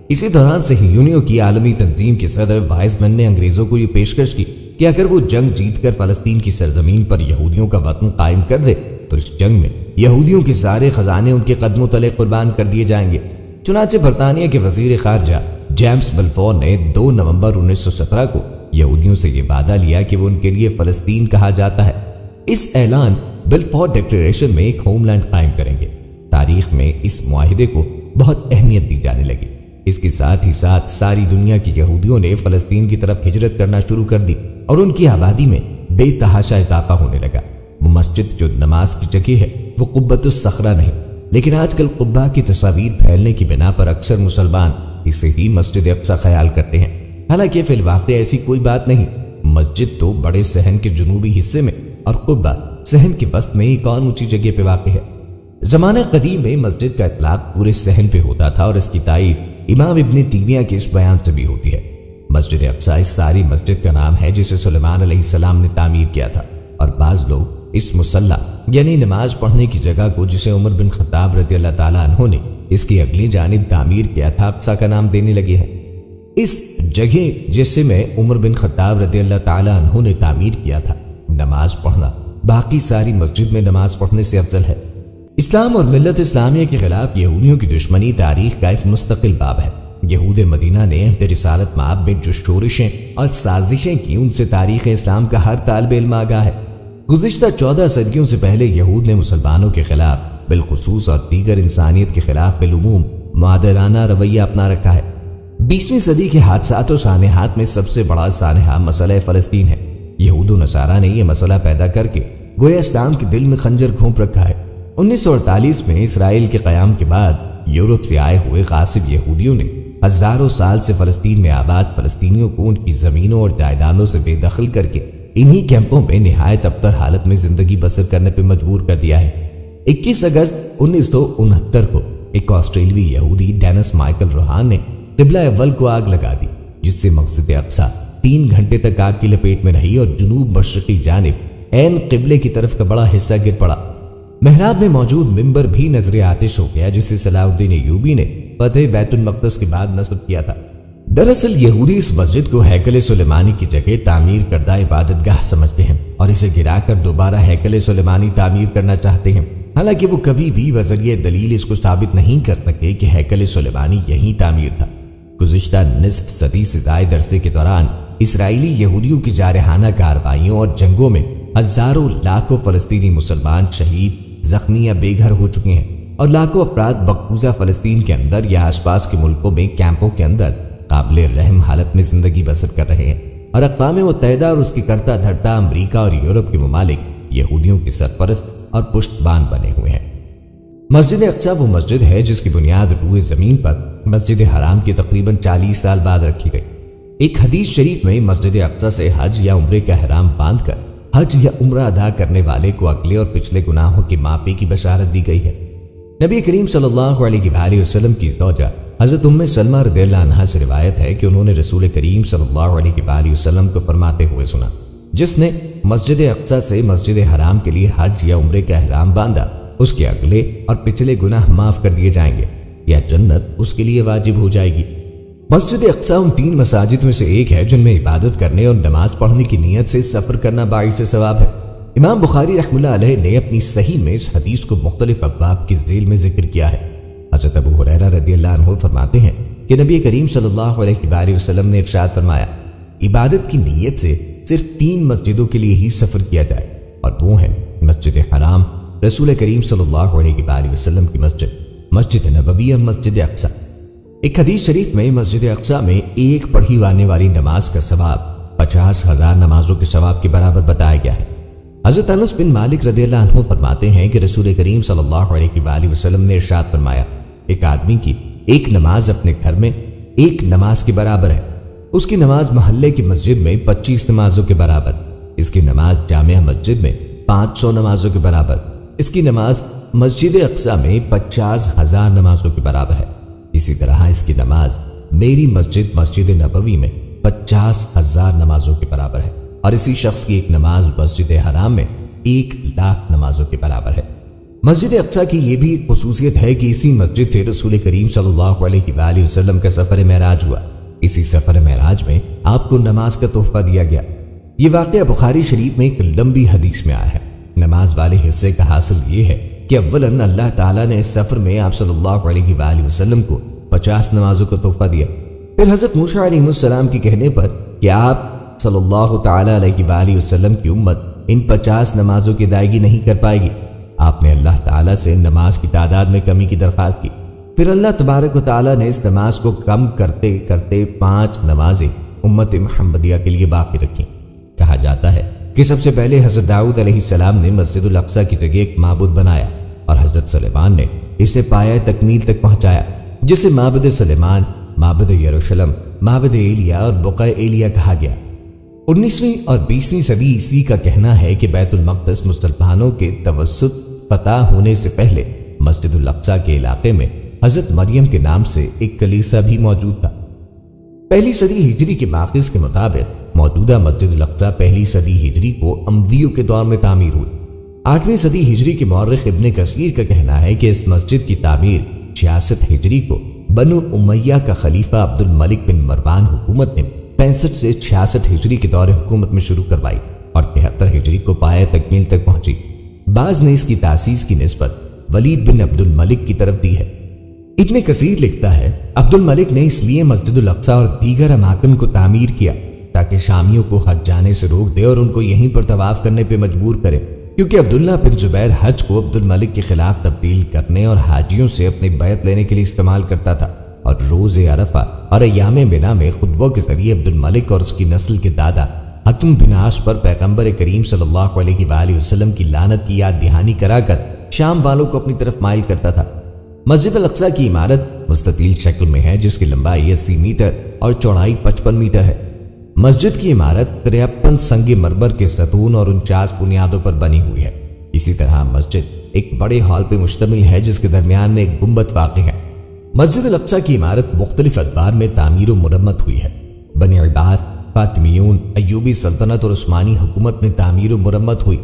اسی دوران صہیونیوں کی عالمی تنظیم کے صدر وائزمن نے انگریزوں کو یہ پیشکش کی کہ اگر وہ جنگ جیت کر فلسطین کی سرزمین پر یہودیوں کا وطن قائم کر دے تو اس جنگ میں یہودیوں کے سارے خزانے ان کے قدموں تلے قربان کر دیے جائیں گے۔ چنانچہ برطانیہ کے وزیر خارجہ جیمز بلفور نے 2 نومبر 1917 کو یہودیوں سے یہ وعدہ لیا کہ وہ ان کے لیے فلسطین کہا جاتا ہے اس اعلان بلفور ڈکلیریشن میں ایک ہوم لینڈ قائم کریں گے۔ تاریخ میں اس معاہدے کو بہت اہمیت دی جانے لگی۔ اس کے ساتھ ہی ساتھ ساری دنیا کے یہودیوں نے فلسطین کی طرف ہجرت کرنا شروع کر دی اور ان کی آبادی میں بے تحاشا اضافہ ہونے لگا۔ وہ مسجد جو نماز کی جگہ ہے وہ قبۃ الصخرہ نہیں، لیکن آج کل قبہ کی تصاویر پھیلنے کی بنا پر اکثر مسلمان اسے ہی مسجد اقصی خیال کرتے ہیں، حالانکہ فی الواقع ایسی کوئی بات نہیں۔ مسجد تو بڑے صحن کے جنوبی حصے میں اور قبہ صحن کے وسط میں ایک اور اونچی جگہ پہ واقع ہے۔ زمانہ قدیم میں مسجد کا اطلاق پورے صحن پہ ہوتا تھا اور اس کی تائید امام ابن تیمیہ کے اس بیان سے بھی ہوتی ہے۔ مسجد اقصی اس ساری مسجد کا نام ہے جسے سلیمان علیہ السلام نے تعمیر کیا تھا، اور بعض لوگ اس مصلی یعنی نماز پڑھنے کی جگہ کو جسے عمر بن خطاب رضی اللہ تعالیٰ عنہ نے اس کی اگلی جانب تعمیر کیا تھا اقصی کا نام دینے لگے ہیں۔ اس جگہ جسے میں عمر بن خطاب رضی اللہ تعالیٰ عنہ نے تعمیر کیا تھا، نماز پڑھنا باقی ساری مسجد میں نماز پڑھنے سے افضل ہے۔ اسلام اور ملت اسلامیہ کے خلاف یہودیوں کی دشمنی تاریخ کا ایک مستقل باب ہے۔ یہود مدینہ نے عہد رسالت مآب میں جو شورشیں اور سازشیں کی ان سے تاریخ اسلام کا ہر طالب علم آگاہ ہے۔ گزشتہ 14 صدیوں سے پہلے یہود نے مسلمانوں کے خلاف بالخصوص اور دیگر انسانیت کے خلاف بالعموم معادلانہ رویہ اپنا رکھا ہے۔ 20ویں صدی کے حادثات و سانحات میں سب سے بڑا سانحہ مسئلہ فلسطین ہے۔ یہود و نصارہ نے یہ مسئلہ پیدا کر کے گویا اسلام کے دل میں خنجر گھونپ رکھا ہے۔ 1948 میں اسرائیل کے قیام کے بعد یورپ سے آئے ہوئے غاصب یہودیوں نے ہزاروں سال سے فلسطین میں آباد فلسطینیوں کو ان کی زمینوں اور جائیدادوں سے بے دخل کر کے انہی کیمپوں میں نہایت ابتر حالت میں زندگی بسر کرنے پہ مجبور کر دیا ہے۔ 21 اگست 1969 کو ایک آسٹریلوی یہودی ڈینس مائیکل روہان نے قبلہ اول کو آگ لگا دی، جس سے مسجد اقصی 3 گھنٹے تک آگ کی لپیٹ میں رہی اور جنوب مشرقی جانب عین قبلے کی طرف کا بڑا حصہ گر پڑا۔ محراب میں موجود ممبر بھی نظر آتش ہو گیا، جسے صلاح الدین ایوبی نے فتح بیت المقدس کے بعد نصب کیا تھا۔ دراصل یہودی اس مسجد کو ہیکل سلیمانی کی جگہ تعمیر کردہ عبادت گاہ سمجھتے ہیں اور اسے گرا کر دوبارہ ہیکل سلیمانی تعمیر کرنا چاہتے ہیں، حالانکہ وہ کبھی بھی بذریعہ دلیل اس کو ثابت نہیں کر سکے کہ ہیکل سلیمانی یہی تعمیر تھا۔ گزشتہ نصف صدی سے زائد عرصے کے دوران اسرائیلی یہودیوں کی جارحانہ کارروائیوں اور جنگوں میں ہزاروں لاکھوں فلسطینی مسلمان شہید، زخمی یا بے گھر ہو چکے ہیں، اور لاکھوں افراد مقبوضہ فلسطین کے اندر یا آس پاس کے ملکوں میں کیمپوں کے اندر قابل رحم حالت میں زندگی بسر کر رہے ہیں، اور اقوام متحدہ اور اس کی کرتا دھرتا امریکہ اور یورپ کے ممالک یہودیوں کے سرپرست اور پشت بان بنے ہوئے ہیں۔ مسجد اقصی وہ مسجد ہے جس کی بنیاد روئے زمین پر مسجد حرام کے تقریباً 40 سال بعد رکھی گئی۔ ایک حدیث شریف میں مسجد اقصی سے حج یا عمرے کا احرام باندھ کر حج یا عمرہ ادا کرنے والے کو اگلے اور پچھلے گناہوں کی معافی کی بشارت دی گئی ہے۔ نبی کریم صلی اللہ علیہ وآلہ وسلم کی زوجہ حضرت ام سلمہ رضی اللہ عنہا سے روایت ہے کہ انہوں نے رسول کریم صلی اللہ علیہ وآلہ وسلم کو فرماتے ہوئے سنا، جس نے مسجد اقصی سے مسجد حرام کے لیے حج یا عمرے کا احرام باندھا اس کے اگلے اور پچھلے گناہ معاف کر دیے جائیں گے یا جنت اس کے لیے واجب ہو جائے گی۔ مسجد اقصی ان 3 مساجد میں سے ایک ہے جن میں عبادت کرنے اور نماز پڑھنے کی نیت سے سفر کرنا باعث ثواب ہے۔ امام بخاری رحمہ اللہ علیہ نے اپنی صحیح میں اس حدیث کو مختلف ابواب کی ذیل میں ذکر کیا ہے۔ حضرت ابو ہریرہ رضی اللہ عنہ فرماتے ہیں کہ نبی کریم صلی اللہ علیہ وآلہ وسلم نے ارشاد فرمایا، عبادت کی نیت سے صرف 3 مسجدوں کے لیے ہی سفر کیا جائے، اور وہ ہیں مسجد حرام، رسول کریم صلی اللہ علیہ وآلہ وسلم کی مسجد، مسجد نبوی اور مسجد اقصی۔ ایک حدیث شریف میں مسجد اقصی میں ایک پڑھی جانے والی نماز کا ثواب 50,000 نمازوں کے ثواب کے برابر بتایا گیا ہے۔ حضرت انس بن مالک رضی اللہ عنہ فرماتے ہیں کہ رسول کریم صلی اللہ علیہ وآلہ وسلم نے ارشاد فرمایا، ایک آدمی کی ایک نماز اپنے گھر میں ایک نماز کے برابر ہے، اس کی نماز محلے کی مسجد میں 25 نمازوں کے برابر، اس کی نماز جامع مسجد میں 500 نمازوں کے برابر، اس کی نماز مسجد اقصی میں 50,000 نمازوں کے برابر ہے۔ اسی طرح اس کی نماز میری مسجد مسجد نبوی میں 50,000 نمازوں کے برابر ہے، اور اسی شخص کی ایک نماز مسجد حرام میں 1,00,000 نمازوں کے برابر ہے۔ مسجد اقصی کی یہ بھی ایک خصوصیت ہے کہ اسی مسجد سے رسول کریم صلی اللہ علیہ وآلہ وسلم کا سفر معراج ہوا۔ اسی سفر معراج میں آپ کو نماز کا تحفہ دیا گیا۔ یہ واقعہ بخاری شریف میں ایک لمبی حدیث میں آیا ہے۔ نماز والے حصے کا حاصل یہ ہے کہ اولاً اللہ تعالیٰ نے اس سفر میں آپ صلی اللہ علیہ وآلہ وسلم کو 50 نمازوں کا تحفہ دیا۔ پھر حضرت موسیٰ علیہ السلام کے کہنے پر کہ آپ صلی اللہ تعالیٰ علیہ وآلہ وسلم کی امت ان 50 نمازوں کی ادائیگی نہیں کر پائے گی، آپ نے اللہ تعالیٰ سے نماز کی تعداد میں کمی کی درخواست کی۔ پھر اللہ تبارک و تعالیٰ نے اس نماز کو کم کرتے کرتے 5 نمازیں امت محمدیہ کے لیے باقی رکھیں۔ کہا جاتا ہے کہ سب سے پہلے حضرت داؤد علیہ السلام نے مسجد الاقصی کی جگہ ایک معبود بنایا، اور حضرت سلیمان نے اسے پایہ تکمیل تک پہنچایا، جسے معبد سلیمان، معبد یروشلم، معبد ایلیا اور بقع ایلیا کہا گیا۔ 19ویں اور 20ویں صدی عیسوی کا کہنا ہے کہ بیت المقدس مسلمانوں کے توسط فتح ہونے سے پہلے مسجد الاقصی کے علاقے میں حضرت مریم کے نام سے ایک کلیسا بھی موجود تھا۔ پہلی صدی ہجری کے ماخذ کے مطابق موجودہ مسجد الاقصی پہلی صدی ہجری کو امویوں کے دور میں تعمیر ہوئی۔ 8ویں صدی ہجری کے مورخ ابن کثیر کا کہنا ہے کہ اس مسجد کی تعمیر 66 ہجری کو بنو امیہ کا خلیفہ عبد الملک بن مروان حکومت نے 65 سے 66 ہجری کے دور حکومت میں شروع کروائی اور 73 ہجری کو پایہ تکمیل تک پہنچی۔ بعض نے اس کی تاسیس کی نسبت ولید بن عبد الملک کی طرف دی ہے۔ ابن کثیر لکھتا ہے، عبد الملک نے اس لیے مسجد الاقصی اور دیگر اماکن کو تعمیر کیا تاکہ شامیوں کو حج جانے سے روک دے اور ان کو یہیں پر طواف کرنے پہ مجبور کرے، کیونکہ عبداللہ بن زبیر حج کو عبد الملک کے خلاف تبدیل کرنے اور حاجیوں سے اپنی بیعت لینے کے لیے استعمال کرتا تھا، اور روز عرفہ اور ایام منا میں خطبوں کے ذریعے عبد الملک اور اس کی نسل کے دادا حکم بن عاص پر پیغمبر کریم صلی اللہ علیہ وآلہ وسلم کی لعنت کی یاد دہانی کرا کر شام والوں کو اپنی طرف مائل کرتا تھا۔ مسجد الاقصی کی عمارت مستطیل شکل میں ہے، جس کی لمبائی 80 میٹر اور چوڑائی 55 میٹر ہے۔ مسجد کی عمارت 53 سنگ مرمر کے ستون اور 49 بنیادوں پر بنی ہوئی ہے۔ اسی طرح مسجد ایک بڑے ہال پہ مشتمل ہے جس کے درمیان میں ایک گنبد واقع ہے۔ مسجد الاقصی کی عمارت مختلف ادوار میں تعمیر و مرمت ہوئی ہے۔ بنی عباس، فاطمیون، ایوبی سلطنت اور عثمانی حکومت میں تعمیر و مرمت ہوئی۔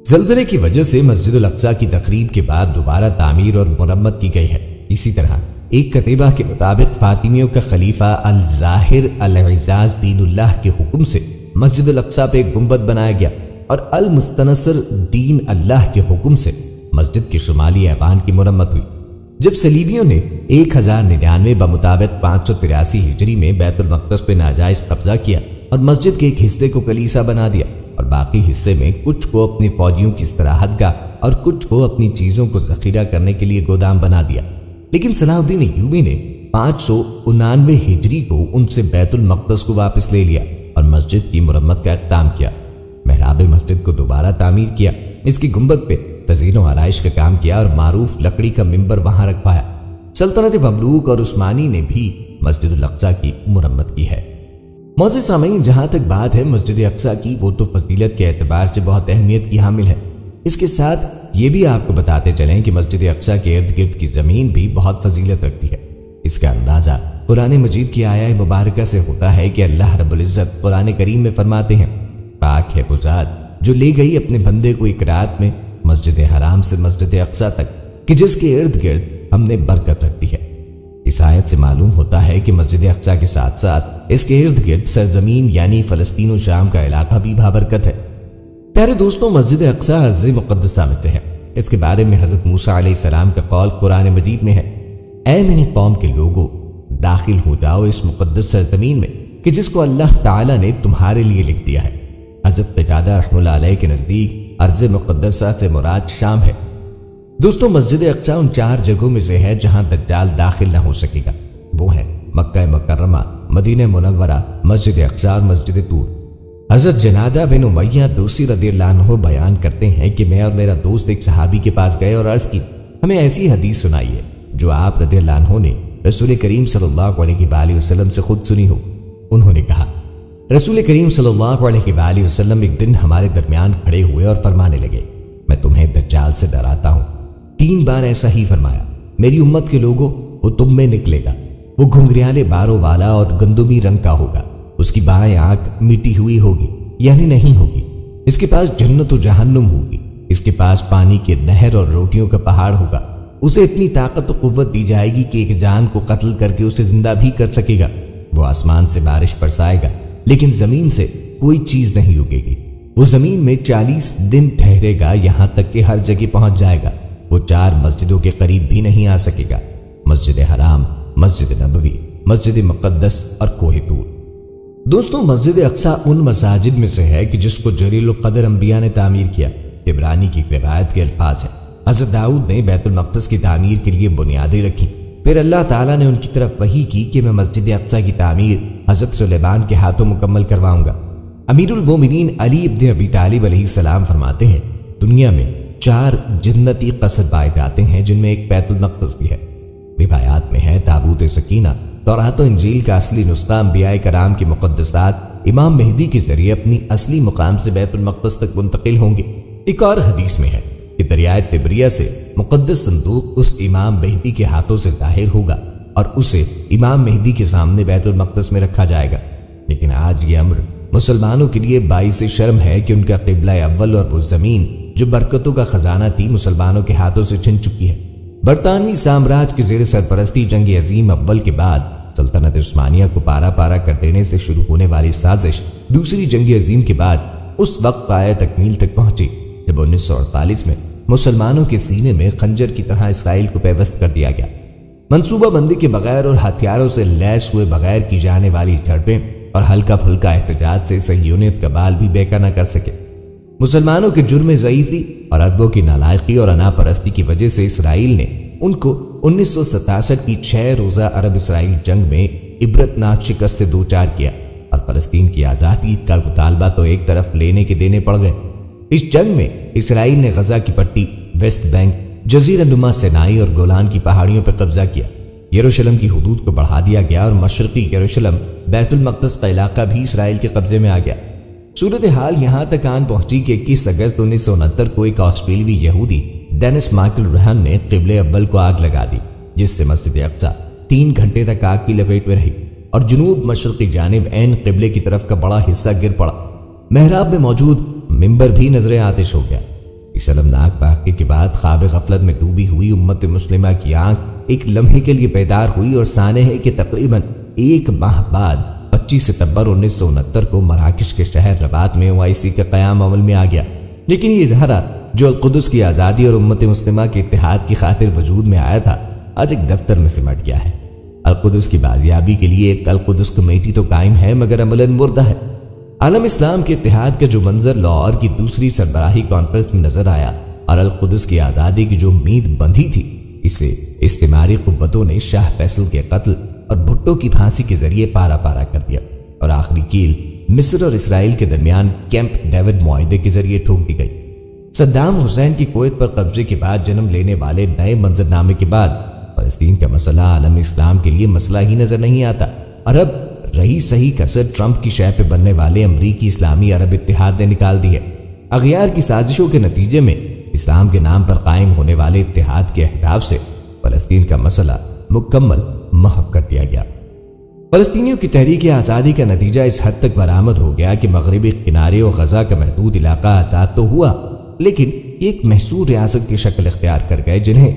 زلزلے کی وجہ سے مسجد الاقصی کی تخریب کے بعد دوبارہ تعمیر اور مرمت کی گئی ہے۔ اسی طرح ایک کتیبہ کے مطابق فاطمیوں کا خلیفہ الظاہر العزاز دین اللہ کے حکم سے مسجد الاقصی پہ ایک گنبد بنایا گیا، اور المستنصر دین اللہ کے حکم سے مسجد کے شمالی ایوان کی مرمت ہوئی۔ جب صلیبیوں نے 1099 بمطابق 583 ہجری میں بیت المقدس پہ ناجائز قبضہ کیا اور مسجد کے ایک حصے کو کلیسا بنا دیا، اور باقی حصے میں کچھ کو اپنی فوجیوں کی استراحت گاہ اور کچھ کو اپنی چیزوں کو ذخیرہ کرنے کے لیے گودام بنا دیا، لیکن صلاح الدین ایوبی نے 599 ہجری کو ان سے بیت المقدس کو واپس لے لیا اور مسجد کی مرمت کا اقدام کیا۔ محراب مسجد کو دوبارہ تعمیر کیا، اس کی گنبد پہ تزئین و آرائش کا کام کیا اور معروف لکڑی کا ممبر وہاں رکھوایا۔ سلطنت مملوک اور عثمانی نے بھی مسجد الاقصیٰ کی مرمت کی ہے۔ معزز سامعین، جہاں تک بات ہے مسجد اقصیٰ کی، وہ تو فضیلت کے اعتبار سے بہت اہمیت کی حامل ہے۔ اس کے ساتھ یہ بھی آپ کو بتاتے چلیں کہ مسجد اقصیٰ کے ارد گرد کی زمین بھی بہت فضیلت رکھتی ہے۔ اس کا اندازہ قرآن مجید کی آیہ مبارکہ سے ہوتا ہے کہ اللہ رب العزت قرآن کریم میں فرماتے ہیں، پاک ہے وہ ذات جو لے گئی اپنے بندے کو ایک رات میں مسجد حرام سے مسجد اقصیٰ تک کہ جس کے ارد گرد ہم نے برکت رکھ دی ہے۔ اس آیت سے معلوم ہوتا ہے کہ مسجد اقصیٰ کے ساتھ ساتھ اس کے ارد گرد سرزمین یعنی فلسطین و شام کا علاقہ بھی بابرکت ہے۔ پیارے دوستوں، مسجد اقصیٰ ارض مقدسہ میں سے ہے۔ اس کے بارے میں حضرت موسیٰ علیہ السلام کا قول قرآن مجید میں ہے، اے میری قوم کے لوگوں، داخل ہو جاؤ اس مقدس سرزمین میں کہ جس کو اللہ تعالیٰ نے تمہارے لیے لکھ دیا ہے۔ حضرت قتادہ رحمہ اللہ علیہ کے نزدیک ارض مقدسہ سے مراد شام ہے۔ دوستوں، مسجد اقصیٰ ان 4 جگہوں میں سے ہے جہاں دجال داخل نہ ہو سکے گا۔ وہ ہیں مکہ مکرمہ، مدینہ منورہ، مسجد اقصیٰ اور مسجد طور۔ حضرت جنادہ بن امیہ دوسی رضی اللہ عنہ بیان کرتے ہیں کہ میں اور میرا دوست ایک صحابی کے پاس گئے اور عرض کی، ہمیں ایسی حدیث سنائی ہے جو آپ رضی اللہ عنہ نے رسول کریم صلی اللہ علیہ وآلہ وسلم سے خود سنی ہو۔ انہوں نے کہا، رسول کریم صلی اللہ علیہ وآلہ وسلم ایک دن ہمارے درمیان کھڑے ہوئے اور فرمانے لگے، میں تمہیں دجال سے ڈراتا ہوں۔ 3 بار ایسا ہی فرمایا، میری امت کے لوگوں، وہ تم میں نکلے گا، وہ گھنگریالے باروں والا اور گندمی رنگ کا ہوگا، اس کی بائیں آنکھ مٹی ہوئی ہوگی یعنی نہیں ہوگی، اس کے پاس جنت و جہنم ہوگی، اس کے پاس پانی کے نہر اور روٹیوں کا پہاڑ ہوگا، اسے اتنی طاقت و قوت دی جائے گی کہ ایک جان کو قتل کر کے اسے زندہ بھی کر سکے گا۔ وہ آسمان سے بارش برسائے گا لیکن زمین سے کوئی چیز نہیں اگے گی۔ وہ زمین میں 40 دن ٹھہرے گا یہاں تک کہ ہر جگہ پہنچ جائے گا۔ وہ 4 مسجدوں کے قریب بھی نہیں آ سکے گا، مسجد حرام، مسجد نبوی، مسجد مقدس اور کوہ طور۔ دوستوں، مسجد اقصیٰ ان مساجد میں سے ہے کہ جس کو جلیل القدر انبیاء نے تعمیر کیا۔ طبرانی کی روایت کے الفاظ ہیں، حضرت داؤد نے بیت المقدس کی تعمیر کے لیے بنیادیں رکھی، پھر اللہ تعالیٰ نے ان کی طرف وحی کی کہ میں مسجد اقصیٰ کی تعمیر حضرت سلیمان کے ہاتھوں مکمل کرواؤں گا۔ امیر المومنین علی ابن ابی طالب علیہ السلام فرماتے ہیں، دنیا میں 4 جنتی قصر پائے جاتے ہیں جن میں ایک بیت المقدس بھی ہے۔ روایات میں ہے تابوت سکینہ، تورات و انجیل کا اصلی نسخہ انبیاء کرام کی مقدسات امام مہدی کے ذریعے اپنی اصلی مقام سے بیت المقدس تک منتقل ہوں گے۔ ایک اور حدیث میں ہے کہ دریائے تبریہ سے مقدس صندوق اس امام مہدی کے ہاتھوں سے ظاہر ہوگا اور اسے امام مہدی کے سامنے بیت المقدس میں رکھا جائے گا۔ لیکن آج یہ امر مسلمانوں کے لیے باعث شرم ہے کہ ان کا قبلہ اول اور وہ زمین جو برکتوں کا خزانہ تھی مسلمانوں کے ہاتھوں سے چھن چکی ہے۔ برطانوی سامراج کے زیر سرپرستی جنگ عظیم اول کے بعد سلطنت عثمانیہ کو پارا پارا کر دینے سے شروع ہونے والی سازش دوسری جنگ عظیم کے بعد اس وقت پایہ تکمیل تک پہنچی جب 1948 میں مسلمانوں کے سینے میں خنجر کی طرح اسرائیل کو پیوست کر دیا گیا۔ منصوبہ بندی کے بغیر اور ہتھیاروں سے لیس ہوئے بغیر کی جانے والی جھڑپیں اور ہلکا پھلکا احتجاج سے صہیونیت کا بال بھی بیکا نہ کر سکے۔ مسلمانوں کے جرم ضعیفی اور عربوں کی نالائقی اور انا پرستی کی وجہ سے اسرائیل نے ان کو 1967 کی 6 روزہ عرب اسرائیل جنگ میں عبرتناک شکست سے دوچار کیا اور فلسطین کی آزادی کا مطالبہ تو ایک طرف لینے کے دینے پڑ گئے۔ اس جنگ میں اسرائیل نے غزہ کی پٹی، ویسٹ بینک، جزیرہ نما سینائی اور گولان کی پہاڑیوں پر قبضہ کیا۔ یروشلم کی حدود کو بڑھا دیا گیا اور مشرقی یروشلم بیت المقدس کا علاقہ بھی اسرائیل کے قبضے میں آ گیا۔ صورتحال یہاں تک آن پہنچی کہ 21 اگست 1969 کو ایک آسٹریلوی یہودی ڈینس مائیکل رہن نے قبلہ اول کو آگ لگا دی، جس سے مسجد اقصیٰ 3 گھنٹے تک آگ کی لپیٹ میں رہی اور جنوب مشرقی جانب عین قبلے کی طرف کا بڑا حصہ گر پڑا۔ محراب میں موجود ممبر بھی نظر آتش ہو گیا۔ اس المناک واقعے کے بعد خواب غفلت میں ڈوبی ہوئی امت مسلمہ کی آنکھ ایک لمحے کے لیے بیدار ہوئی اور سانے ہے کہ تقریباً 1 ماہ بعد 25 ستمبر 1969 کو مراکش کے شہر رباط میں OIC کا قیام عمل میں آ گیا۔ لیکن یہ ادارہ جو القدس کی آزادی اور امت مسلمہ کے اتحاد کی خاطر وجود میں آیا تھا، آج ایک دفتر میں سمٹ گیا ہے۔ القدس کی بازیابی کے لیے ایک القدس کمیٹی تو قائم ہے مگر عملاً مردہ ہے۔ عالم اسلام کے اتحاد کا جو منظر لاہور کی دوسری سربراہی کانفرنس میں نظر آیا اور القدس کی آزادی کی جو امید بندھی تھی، اسے استعماری قوتوں نے شاہ فیصل کے قتل اور بھٹو کی پھانسی کے ذریعے پارا پارا کر دیا اور آخری کیل مصر اور اسرائیل کے درمیان کیمپ ڈیوڈ معاہدے کے ذریعے ٹھوک دی گئی۔ صدام حسین کی کویت پر قبضے کے بعد جنم لینے والے نئے منظرنامے کے بعد فلسطین کا مسئلہ عالم اسلام کے لیے مسئلہ ہی نظر نہیں آتا، اور اب رہی صحیح کسر ٹرمپ کی شہ پہ بننے والے امریکی اسلامی عرب اتحاد نے نکال دی ہے۔ اغیار کی سازشوں کے نتیجے میں اسلام کے نام پر قائم ہونے والے اتحاد کے اہداف سے فلسطین کا مسئلہ مکمل محو کر دیا گیا۔ فلسطینیوں کی تحریک آزادی کا نتیجہ اس حد تک برآمد ہو گیا کہ مغربی کنارے اور غزہ کا محدود علاقہ آزاد تو ہوا، لیکن ایک محصور ریاست کی شکل اختیار کر گئے جنہیں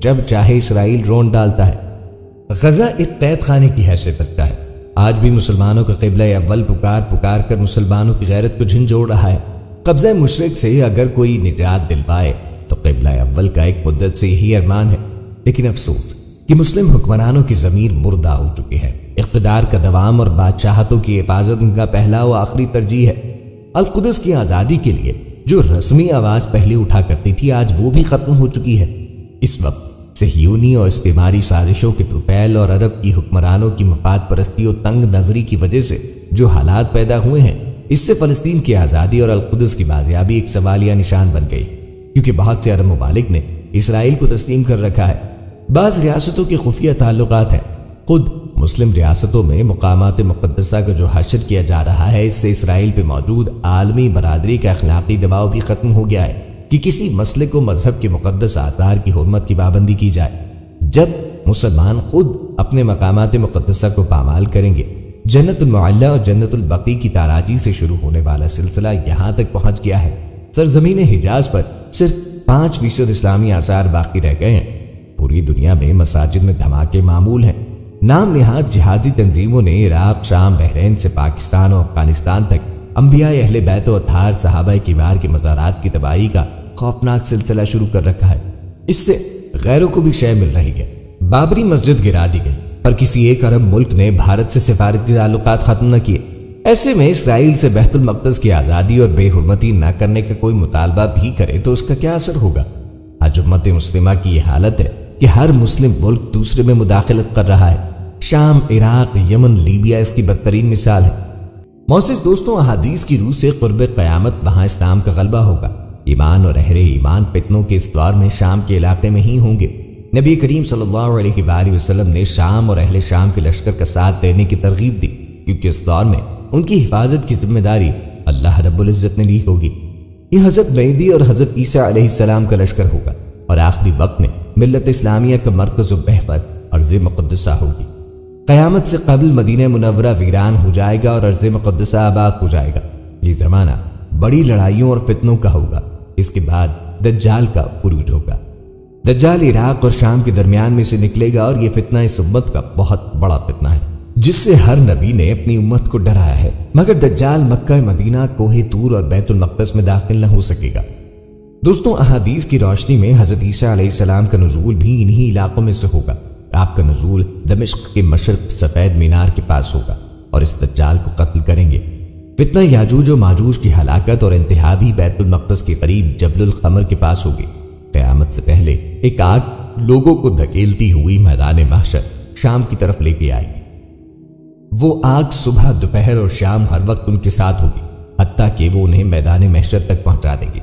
جب چاہے اسرائیل رون ڈالتا ہے۔ غزہ ایک قید خانے کی حیثیت رکھتا ہے۔ آج بھی مسلمانوں کا قبلہ اول پکار کر مسلمانوں کی غیرت کو جھنجھوڑ رہا ہے۔ قبضہ مشرک سے اگر کوئی نجات دلوائے تو قبلہ اول کا ایک مدت سے یہی ارمان ہے، لیکن افسوس کہ مسلم حکمرانوں کی ضمیر مردہ ہو چکی ہے۔ اقتدار کا دوام اور بادشاہتوں کی حفاظت ان کا پہلا و آخری ترجیح ہے۔ القدس کی آزادی کے لیے جو رسمی آواز پہلے اٹھا کرتی تھی آج وہ بھی ختم ہو چکی ہے۔ اس وقت صہیونی اور استعماری سازشوں کے طفیل اور عرب کی حکمرانوں کی مفاد پرستی اور تنگ نظری کی وجہ سے جو حالات پیدا ہوئے ہیں، اس سے فلسطین کی آزادی اور القدس کی بازیابی ایک سوالیہ نشان بن گئی، کیونکہ بہت سے عرب ممالک نے اسرائیل کو تسلیم کر رکھا ہے۔ بعض ریاستوں کے خفیہ تعلقات ہیں۔ خود مسلم ریاستوں میں مقامات مقدسہ کا جو حشر کیا جا رہا ہے، اس سے اسرائیل پہ موجود عالمی برادری کا اخلاقی دباؤ بھی ختم ہو گیا ہے کہ کسی مسلک و مذہب کے مقدس آثار کی حرمت کی پابندی کی جائے۔ جب مسلمان خود اپنے مقامات مقدسہ کو پامال کریں گے، جنت المعلیٰ اور جنت البقیع کی تاراجی سے شروع ہونے والا سلسلہ یہاں تک پہنچ گیا ہے۔ سرزمین حجاز پر صرف 5% اسلامی آثار باقی رہ گئے ہیں۔ پوری دنیا میں مساجد میں دھماکے معمول ہیں۔ نام نہاد جہادی تنظیموں نے عراق، شام، بحرین سے پاکستان اور افغانستان تک انبیاء اہل بیت و اطہار صحابہ کرام کے مزارات کی تباہی کا خوفناک سلسلہ شروع کر رکھا ہے۔ اس سے غیروں کو بھی شے مل رہی ہے۔ بابری مسجد گرا دی گئی، پر کسی ایک عرب ملک نے بھارت سے سفارتی تعلقات ختم نہ کیے۔ ایسے میں اسرائیل سے بیت المقدس کی آزادی اور بے حرمتی نہ کرنے کا کوئی مطالبہ بھی کرے تو اس کا کیا اثر ہوگا؟ آج امت مسلمہ کی یہ حالت ہے کہ ہر مسلم ملک دوسرے میں مداخلت کر رہا ہے۔ شام، عراق، یمن، لیبیا اس کی بدترین مثال ہے۔ معزز دوستوں، احادیث کی روح سے قرب قیامت وہاں اسلام کا غلبہ ہوگا۔ ایمان اور اہل ایمان فتنوں کے اس دور میں شام کے علاقے میں ہی ہوں گے۔ نبی کریم صلی اللہ علیہ وآلہ وسلم نے شام اور اہل شام کے لشکر کا ساتھ دینے کی ترغیب دی، کیونکہ اس دور میں ان کی حفاظت کی ذمہ داری اللہ رب العزت نے لی ہوگی۔ یہ حضرت مہدی اور حضرت عیسیٰ علیہ السلام کا لشکر ہوگا، اور آخری وقت میں ملت اسلامیہ کا مرکز و محور ارض مقدسہ ہوگی۔ قیامت سے قبل مدینہ منورہ ویران ہو جائے گا اور ارض مقدسہ آباد ہو جائے گا۔ یہ زمانہ بڑی لڑائیوں اور فتنوں کا ہوگا۔ اس کے بعد دجال کا خروج ہوگا۔ دجال عراق اور شام کے درمیان میں سے نکلے گا، اور یہ فتنہ اس امت کا بہت بڑا فتنہ ہے جس سے ہر نبی نے اپنی امت کو ڈرایا ہے، مگر دجال مکہ مدینہ، کوہ طور اور بیت المقدس میں داخل نہ ہو سکے گا۔ دوستوں، احادیث کی روشنی میں حضرت عیسیٰ علیہ السلام کا نزول بھی انہی علاقوں میں سے ہوگا۔ آپ کا نزول دمشق کے مشرق سفید مینار کے پاس ہوگا اور اس دجال کو قتل کریں گے۔ فتنہ یاجوج و ماجوج کی ہلاکت اور انتہا بھی بیت المقدس کے قریب جبل الخمر کے پاس ہوگی۔ قیامت سے پہلے ایک آگ لوگوں کو دھکیلتی ہوئی میدان محشر شام کی طرف لے کے آئے گی۔ وہ آگ صبح، دوپہر اور شام ہر وقت ان کے ساتھ ہوگی، حتیٰ کہ وہ انہیں میدان محشر تک پہنچا دے گی۔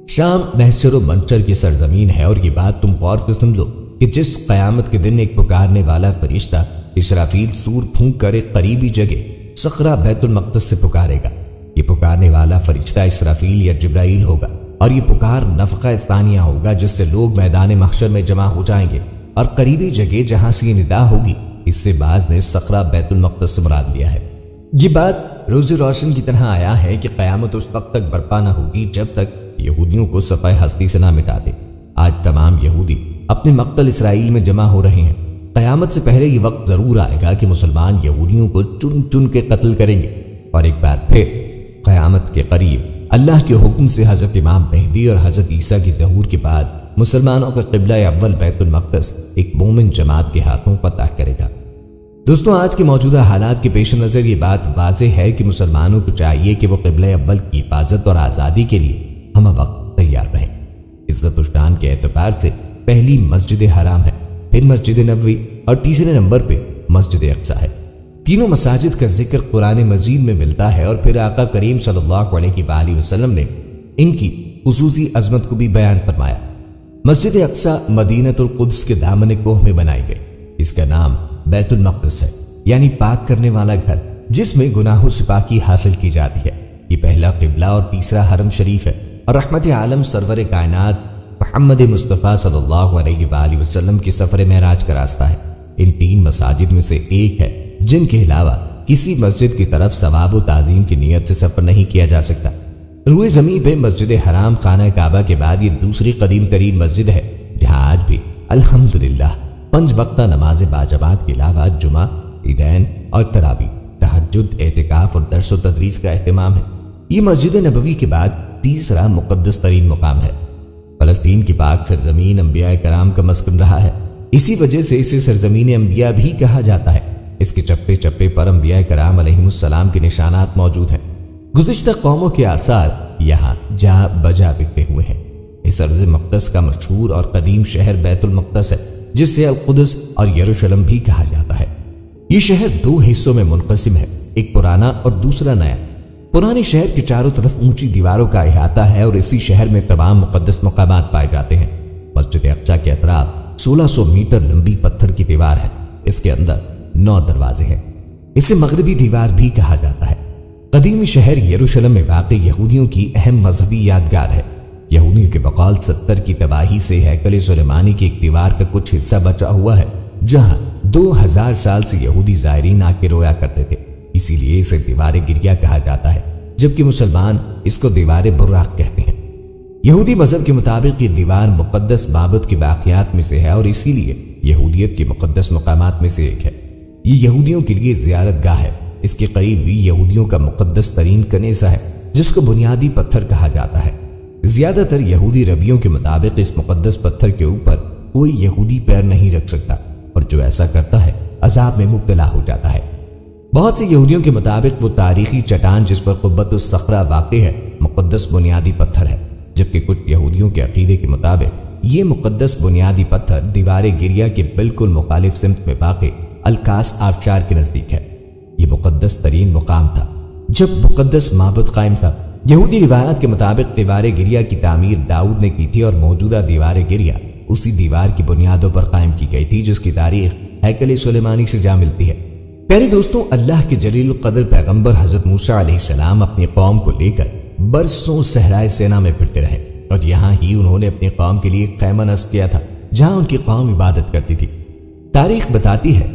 شام محشر و منشر کی سرزمین ہے، اور یہ بات تم غور سے سن لو کہ جس قیامت کے دن ایک پکارنے والا فرشتہ اسرافیل سور پھونک کر ایک قریبی جگہ صخرہ بیت المقدس سے پکارے گا، یہ پکارنے والا فرشتہ اسرافیل یا جبرائیل ہوگا، اور یہ پکار نفخہ ثانیہ ہوگا جس سے لوگ میدان محشر میں جمع ہو جائیں گے، اور قریبی جگہ جہاں سے یہ ندا ہوگی اس سے بعض نے صخرہ بیت المقدس سے مراد لیا ہے۔ یہ بات روز روشن کی طرح آیا ہے کہ قیامت اس وقت تک برپا نہ ہوگی جب تک یہودیوں کو صفحہ ہستی سے نہ مٹا دے۔ آج تمام یہودی اپنے مقتل اسرائیل میں جمع ہو رہے ہیں۔ قیامت سے پہلے یہ وقت ضرور آئے گا کہ مسلمان یہودیوں کو چن چن کے قتل کریں گے، اور ایک بار پھر قیامت کے قریب اللہ کے حکم سے حضرت امام مہدی اور حضرت عیسیٰ کی ظہور کے بعد مسلمانوں کا قبلہ اول بیت المقدس ایک مومن جماعت کے ہاتھوں فتح کرے گا۔ دوستوں، آج کے موجودہ حالات کے پیش نظر یہ بات واضح ہے کہ مسلمانوں کو چاہیے کہ وہ قبلہ اول کی حفاظت اور آزادی کے لیے ہم وقت تیار رہیں۔ عزت و شان کے اعتبار سے پہلی مسجد حرام ہے، پھر مسجد نبوی، اور تیسرے نمبر پہ مسجد اقصیٰ ہے۔ تینوں مساجد کا ذکر قرآن مجید میں ملتا ہے، اور پھر آقا کریم صلی اللہ علیہ وآلہ وسلم نے ان کی خصوصی عظمت کو بھی بیان فرمایا۔ مسجد اقصی مدینۃ القدس کے دامن کوہ میں بنائی گئی۔ اس کا نام بیت المقدس ہے، یعنی پاک کرنے والا گھر، جس میں گناہوں سے پاکی حاصل کی جاتی ہے۔ یہ پہلا قبلہ اور تیسرا حرم شریف ہے، اور رحمت عالم سرور کائنات محمد مصطفیٰ صلی اللہ علیہ وآلہ وسلم کے سفر معراج کا راستہ ہے۔ ان 3 مساجد میں سے ایک ہے جن کے علاوہ کسی مسجد کی طرف ثواب و تعظیم کی نیت سے سفر نہیں کیا جا سکتا۔ روئے زمین پہ مسجد حرام خانہ کعبہ کے بعد یہ دوسری قدیم ترین مسجد ہے، جہاں آج بھی الحمدللہ 5 وقتہ نماز باجماعت کے علاوہ جمعہ، عیدین اور تراویح، تہجد، اعتکاف اور درس و تدریس کا اہتمام ہے۔ یہ مسجد نبوی کے بعد تیسرا مقدس ترین مقام ہے۔ فلسطین کی پاک سرزمین انبیاء کرام کا مسکن رہا ہے، اسی وجہ سے اسے سرزمین انبیاء بھی کہا جاتا ہے۔ اس کے چپے چپے پر انبیاء کرام علیہم السلام کے نشانات موجود ہیں۔ گزشتہ قوموں کے آثار یہاں جا بجا بکھرے ہوئے ہیں۔ اس ارض مقدس کا مشہور اور قدیم شہر بیت المقدس ہے، جس سے القدس اور یروشلم بھی کہا جاتا ہے۔ یہ شہر 2 حصوں میں منقسم ہے، ایک پرانا اور دوسرا نیا۔ پرانے شہر کے چاروں طرف اونچی دیواروں کا احاطہ ہے اور اسی شہر میں تمام مقدس مقامات پائے جاتے ہیں۔ مسجد اقصی کے اطراف 1600 میٹر لمبی پتھر کی دیوار ہے۔ اس کے اندر 9 دروازے ہیں۔ اسے مغربی دیوار بھی کہا جاتا ہے۔ قدیمی شہر یروشلم میں واقع یہودیوں کی اہم مذہبی یادگار ہے۔ یہودیوں کے بقول 70 کی تباہی سے ہیکل سلیمانی کی ایک دیوار کا کچھ حصہ بچا ہوا ہے، جہاں 2000 سال سے یہودی زائرین آ کے رویا کرتے تھے، اسی لیے اسے دیوار گریہ کہا جاتا ہے، جبکہ مسلمان اس کو دیوار براق کہتے ہیں۔ یہودی مذہب کے مطابق یہ دیوار مقدس معبد کے واقعات میں سے ہے اور اسی لیے یہودیت کے مقدس مقامات میں سے ایک ہے۔ یہ یہودیوں کے لیے زیارت گاہ ہے۔ اس کے قریب بھی یہودیوں کا مقدس ترین کنیسہ ہے، جس کو بنیادی پتھر کہا جاتا ہے۔ زیادہ تر یہودی ربیوں کے مطابق اس مقدس پتھر کے اوپر کوئی یہودی پیر نہیں رکھ سکتا، اور جو ایسا کرتا ہے عذاب میں مبتلا ہو جاتا ہے۔ بہت سے یہودیوں کے مطابق وہ تاریخی چٹان جس پر قبۃ الصخرہ واقع ہے مقدس بنیادی پتھر ہے، جبکہ کچھ یہودیوں کے عقیدے کے مطابق یہ مقدس بنیادی پتھر دیوار گریہ کے بالکل مخالف سمت میں واقع الکاس آبشار کے نزدیک ہے۔ یہ مقدس ترین مقام تھا جب مقدس معبد قائم تھا۔ یہودی روایات کے مطابق دیوار گریہ کی تعمیر داؤد نے کی تھی اور موجودہ دیوار گریہ اسی دیوار کی بنیادوں پر قائم کی گئی تھی، جس کی تاریخ ہیکل سلیمانی سے جا ملتی ہے۔ پیارے دوستوں، اللہ کے جلیل القدر پیغمبر حضرت موسیٰ علیہ السلام اپنی قوم کو لے کر برسوں صحرائے سینا میں پھرتے رہے، اور یہاں ہی انہوں نے اپنی قوم کے لیے خیمہ نصب کیا تھا جہاں ان کی قوم عبادت کرتی تھی۔ تاریخ بتاتی ہے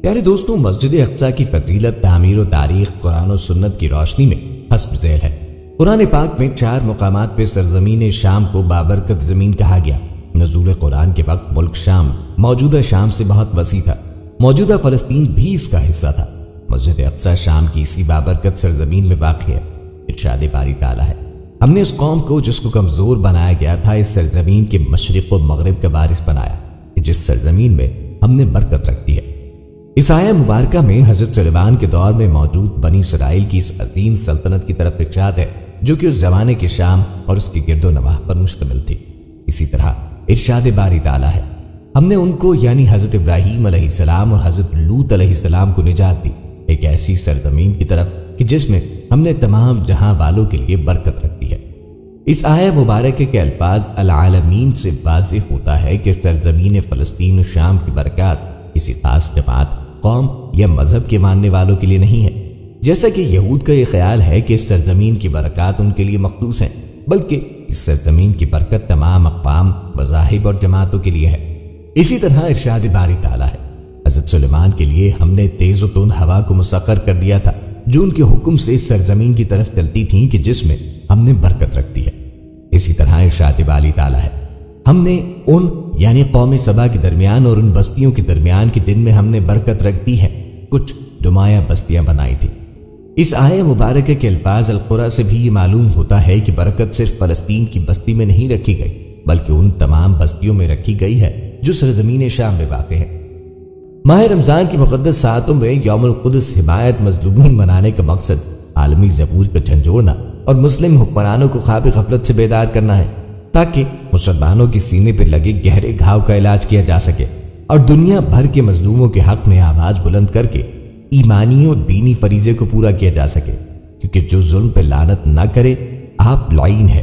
پیارے دوستوں، مسجد اقصی کی فضیلت، تعمیر و تاریخ قرآن و سنت کی روشنی میں حسب ذیل ہے۔ قرآن پاک میں 4 مقامات پہ سرزمین شام کو بابرکت زمین کہا گیا۔ نزول قرآن کے وقت ملک شام موجودہ شام سے بہت وسیع تھا، موجودہ فلسطین بھی اس کا حصہ تھا۔ مسجد اقصی شام کی اسی بابرکت سرزمین میں واقع ہے۔ ارشاد باری تعالیٰ ہے، ہم نے اس قوم کو جس کو کمزور بنایا گیا تھا اس سرزمین کے مشرق و مغرب کا وارث بنایا، جس سرزمین میں ہم نے برکت رکھی ہے۔ اس آیہ مبارکہ میں حضرت سلیمان کے دور میں موجود بنی اسرائیل کی اس عظیم سلطنت کی طرف ارشاد ہے، جو کہ اس زمانے کے شام اور اس کے گرد و نواح پر مشتمل تھی۔ اسی طرح ارشاد باری تعالیٰ ہے، ہم نے ان کو یعنی حضرت ابراہیم علیہ السلام اور حضرت لوط علیہ السلام کو نجات دی، ایک ایسی سرزمین کی طرف کہ جس میں ہم نے تمام جہاں والوں کے لیے برکت رکھ دی ہے۔ اس آیہ مبارکہ کے الفاظ العالمین سے واضح ہوتا ہے کہ سرزمین فلسطین و شام کی برکات کسی خاص جماعت، قوم یا مذہب کے ماننے والوں کے لیے نہیں ہے، جیسا کہ یہود کا یہ خیال ہے کہ اس سرزمین کی برکات ان کے لیے مخصوص ہیں، بلکہ اس سرزمین کی برکت تمام اقوام، مذاہب اور جماعتوں کے لیے ہے۔ اسی طرح ارشاد باری تعالیٰ ہے، حضرت سلیمان کے لیے ہم نے تیز و تند ہوا کو مسخر کر دیا تھا جو ان کے حکم سے اس سرزمین کی طرف چلتی تھیں کہ جس میں ہم نے برکت رکھ دی ہے۔ اسی طرح ارشاد باری تعالیٰ ہے، ہم نے ان یعنی قوم سبا کے درمیان اور ان بستیوں کے درمیان کے دن میں ہم نے برکت رکھ دی ہے، کچھ نمایاں بستیاں بنائی تھی۔ اس آیہ مبارکہ کے الفاظ القرآن سے بھی یہ معلوم ہوتا ہے کہ برکت صرف فلسطین کی بستی میں نہیں رکھی گئی، بلکہ ان تمام بستیوں میں رکھی گئی ہے جو سرزمین شام میں واقع ہے۔ ماہ رمضان کی مقدس ساعتوں میں یوم القدس حمایت مظلومین منانے کا مقصد عالمی ضبور کا جھنجھوڑنا اور مسلم حکمرانوں کو خواب غفلت سے بیدار کرنا ہے، تاکہ مسلمانوں کے سینے پہ لگے گہرے گھاؤ کا علاج کیا جا سکے اور دنیا بھر کے مظلوموں کے حق میں آواز بلند کر کے ایمانی اور دینی فریضے کو پورا کیا جا سکے، کیونکہ جو ظلم پہ لعنت نہ کرے آپ لعین ہے،